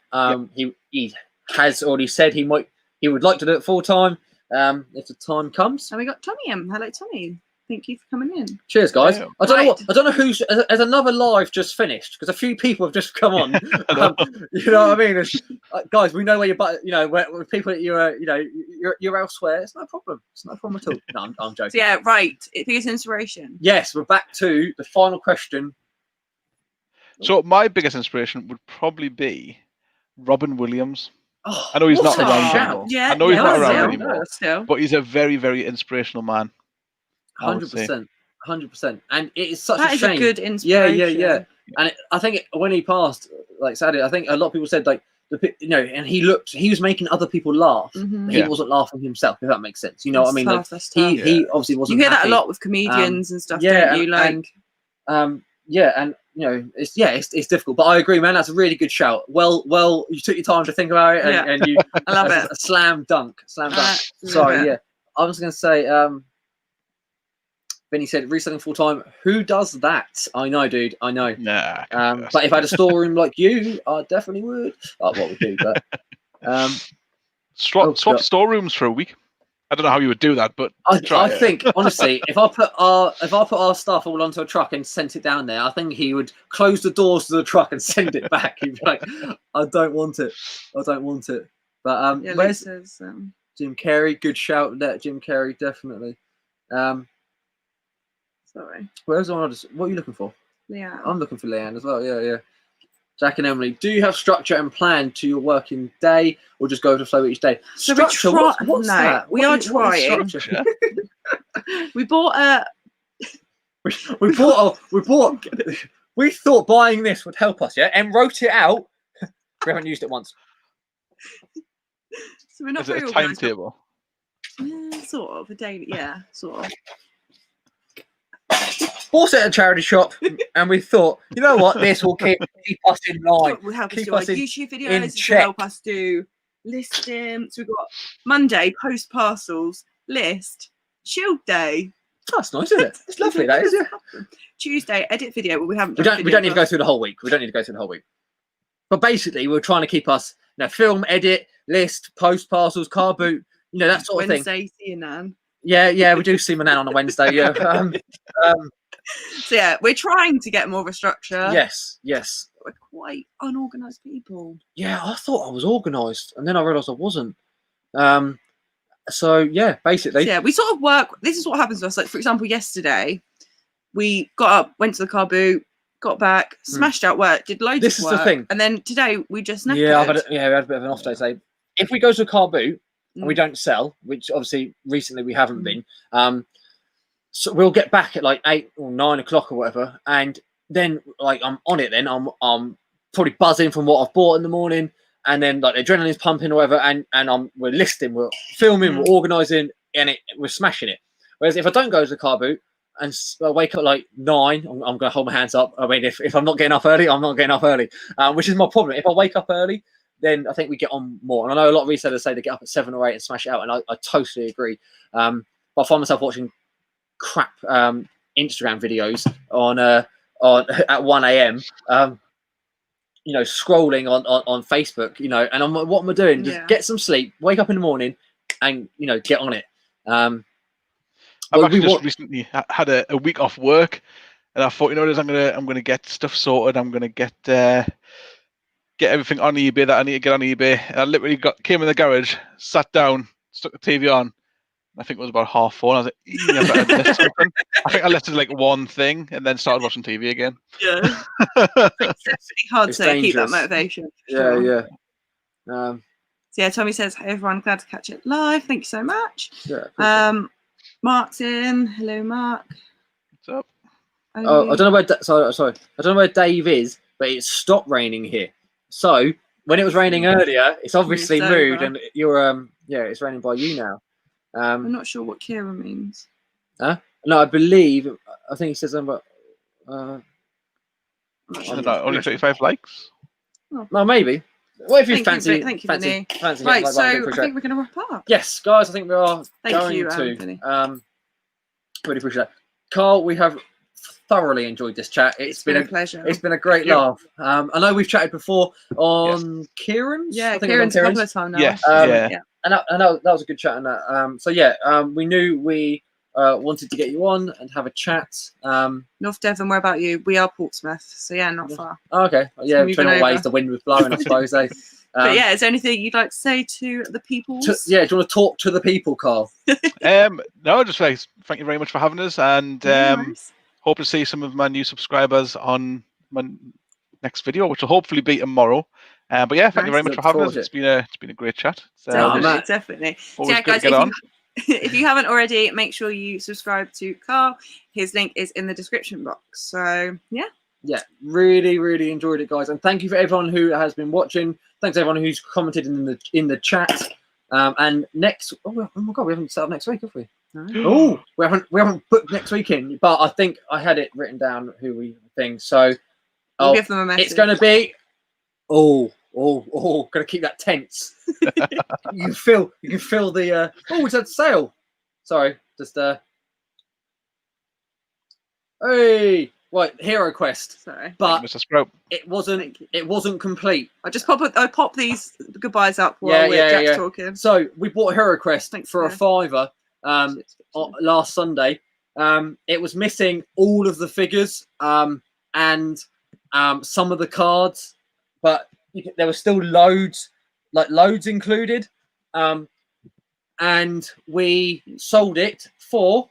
He has already said he would like to do it full time if the time comes. And we got Tommy in. Hello, Tommy. Thank you for coming in. Cheers, guys. Yeah. I don't know who's. Has another live just finished? Because a few people have just come on. You know what I mean? Guys, we know where you're. Where people that you're elsewhere. It's no problem. It's no problem at all. No, I'm joking. So yeah, right. Biggest inspiration. Yes, we're back to the final question. So my biggest inspiration would probably be Robin Williams. Oh, I know he's not around anymore. Yeah, I know he's not around anymore. Still. But he's a very, very inspirational man. 100%, 100%, and it is such a shame. That is a good inspiration. Yeah. And I think when he passed, like sadly, I think a lot of people said like and he was making other people laugh. Mm-hmm. He wasn't laughing himself, if that makes sense. You know what I mean? Like, he obviously wasn't. You hear happy. That a lot with comedians and stuff. Don't you? It's difficult, but I agree, man. That's a really good shout. Well, you took your time to think about it, and you. I love it. A slam dunk. Sorry, yeah. I was going to say. Vinny said reselling full time. Who does that? I know, dude. I know. Nah. But if I had a storeroom like you, I definitely would. What we do, but swap storerooms for a week. I don't know how you would do that, but I think honestly, if I put our stuff all onto a truck and sent it down there, I think he would close the doors to the truck and send it back. He'd be like, "I don't want it. But where's Jim Carrey? Good shout, there, Jim Carrey, definitely. Sorry. Where's on? What are you looking for? Leanne. I'm looking for Leanne as well. Yeah. Jack and Emily, do you have structure and plan to your working day, or just go with the flow each day? So structure. What's that? We are trying. We bought a. We thought buying this would help us, yeah, and wrote it out. We haven't used it once. So we're not Is it a timetable? Yeah, sort of a daily. Yeah, sort of. Bought it at a charity shop, and we thought, you know what, this will keep us in line. We'll help us do our YouTube videos. This will help us do listings. So we've got Monday, post parcels, list, shield day. Oh, that's nice, isn't it? It's lovely, that is. Yeah. Tuesday, edit video, but we haven't. We don't need to go through the whole week. But basically, we're trying to keep us, film, edit, list, post parcels, car boot, that sort of thing. Wednesday, see you, Nan. Yeah, we do see my nan on a Wednesday. Yeah. So yeah, we're trying to get more of a structure. Yes. We're quite unorganised people. Yeah, I thought I was organised, and then I realised I wasn't. So yeah, basically. So, yeah, we sort of work. This is what happens to us. Like for example, yesterday, we got up, went to the car boot, got back, smashed out work, did loads of work. This is the thing. And then today we just knackered. We had a bit of an off day today. If we go to a car boot and we don't sell, which obviously recently we haven't been, so we'll get back at like 8 or 9 o'clock or whatever, and then like I'm on it. Then I'm probably buzzing from what I've bought in the morning, and then like the adrenaline's pumping or whatever, and we're listing, we're filming, we're organising, and we're smashing it. Whereas if I don't go to the car boot and I wake up at like 9, I'm going to hold my hands up. I mean, if I'm not getting up early, I'm not getting up early, which is my problem. If I wake up early, then I think we get on more. And I know a lot of resellers say they get up at 7 or 8 and smash it out, and I totally agree. But I find myself watching crap Instagram videos on at 1 a.m. Scrolling on Facebook, and what am I doing? Just get some sleep, wake up in the morning, and get on it. I've actually just recently had a week off work, and I thought, I'm gonna get stuff sorted. I'm gonna get everything on eBay that I need to get on eBay. And I literally came in the garage, sat down, stuck the TV on. I think it was about 4:30. And I was like, I I think I listened to like one thing and then started watching TV again. Yeah. It's definitely hard It's to keep that dangerous. motivation. Yeah, yeah. So yeah, Tommy says, "Hey everyone, glad to catch it live. Thank you so much." Yeah. Mark's in. Hello, Mark. What's up? Oh, I don't know where. Sorry. I don't know where Dave is, but it's stopped raining here. So when it was raining earlier, it's obviously moved, and you're it's raining by you now. I'm not sure what Kira means. No, I believe. I think he says something about. Only 35 likes. Oh. No, maybe. Well, if you fancy, thank you, fancy, right, so I think we're going to wrap up. Yes, guys, I think we are Thank you, to. Anthony. Really appreciate that, Karl. We have thoroughly enjoyed this chat. It's been a pleasure. It's been a great laugh. I know we've chatted before on Kieran's. Yeah, I think Kieran's a couple of times now. Yes, and that was a good chat on that. We knew we wanted to get you on and have a chat. North Devon, where about you? We are Portsmouth, so yeah, not far. Oh, okay, yeah, depending on ways the wind was blowing, I suppose. But yeah, is there anything you'd like to say to the people? Do you want to talk to the people, Karl? No, just like thank you very much for having us, and hope to see some of my new subscribers on my next video, which will hopefully be tomorrow. But yeah, thank you very much for having us. It's been a great chat. Definitely. So yeah, guys, if you haven't already, make sure you subscribe to Karl. His link is in the description box. So yeah, really, really enjoyed it, guys, and thank you for everyone who has been watching. Thanks to everyone who's commented in the chat. And next, oh my god, we haven't set up next week, have we? No. We haven't put next week in, but I think I had it written down who we think. So we'll give them a message. It's going to be gonna keep that tense. You can feel the it's a sale. Sorry, just hey. Right, Hero Quest. Sorry, but it wasn't complete. I pop these goodbyes up while Jack's talking. So we bought Hero Quest for $5 last Sunday. It was missing all of the figures and some of the cards, but there were still loads included. And we sold it for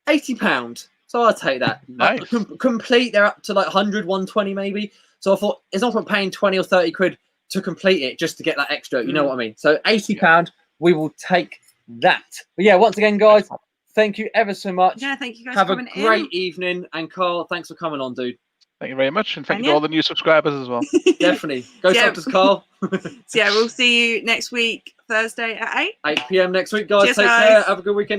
£80. So I'll take that. Nice. Complete, they're up to like 100, 120 maybe. So I thought it's not paying 20 or 30 quid to complete it just to get that extra. You know what I mean? So £80, we will take that. But yeah, once again, guys, thank you ever so much. Yeah, thank you guys. Have a great evening. And Karl, thanks for coming on, dude. Thank you very much. And thank you to all the new subscribers as well. Definitely. Go talk to Karl. So yeah, we'll see you next week, Thursday at 8. 8 p.m. next week, guys. Cheers, Take care. Have a good weekend.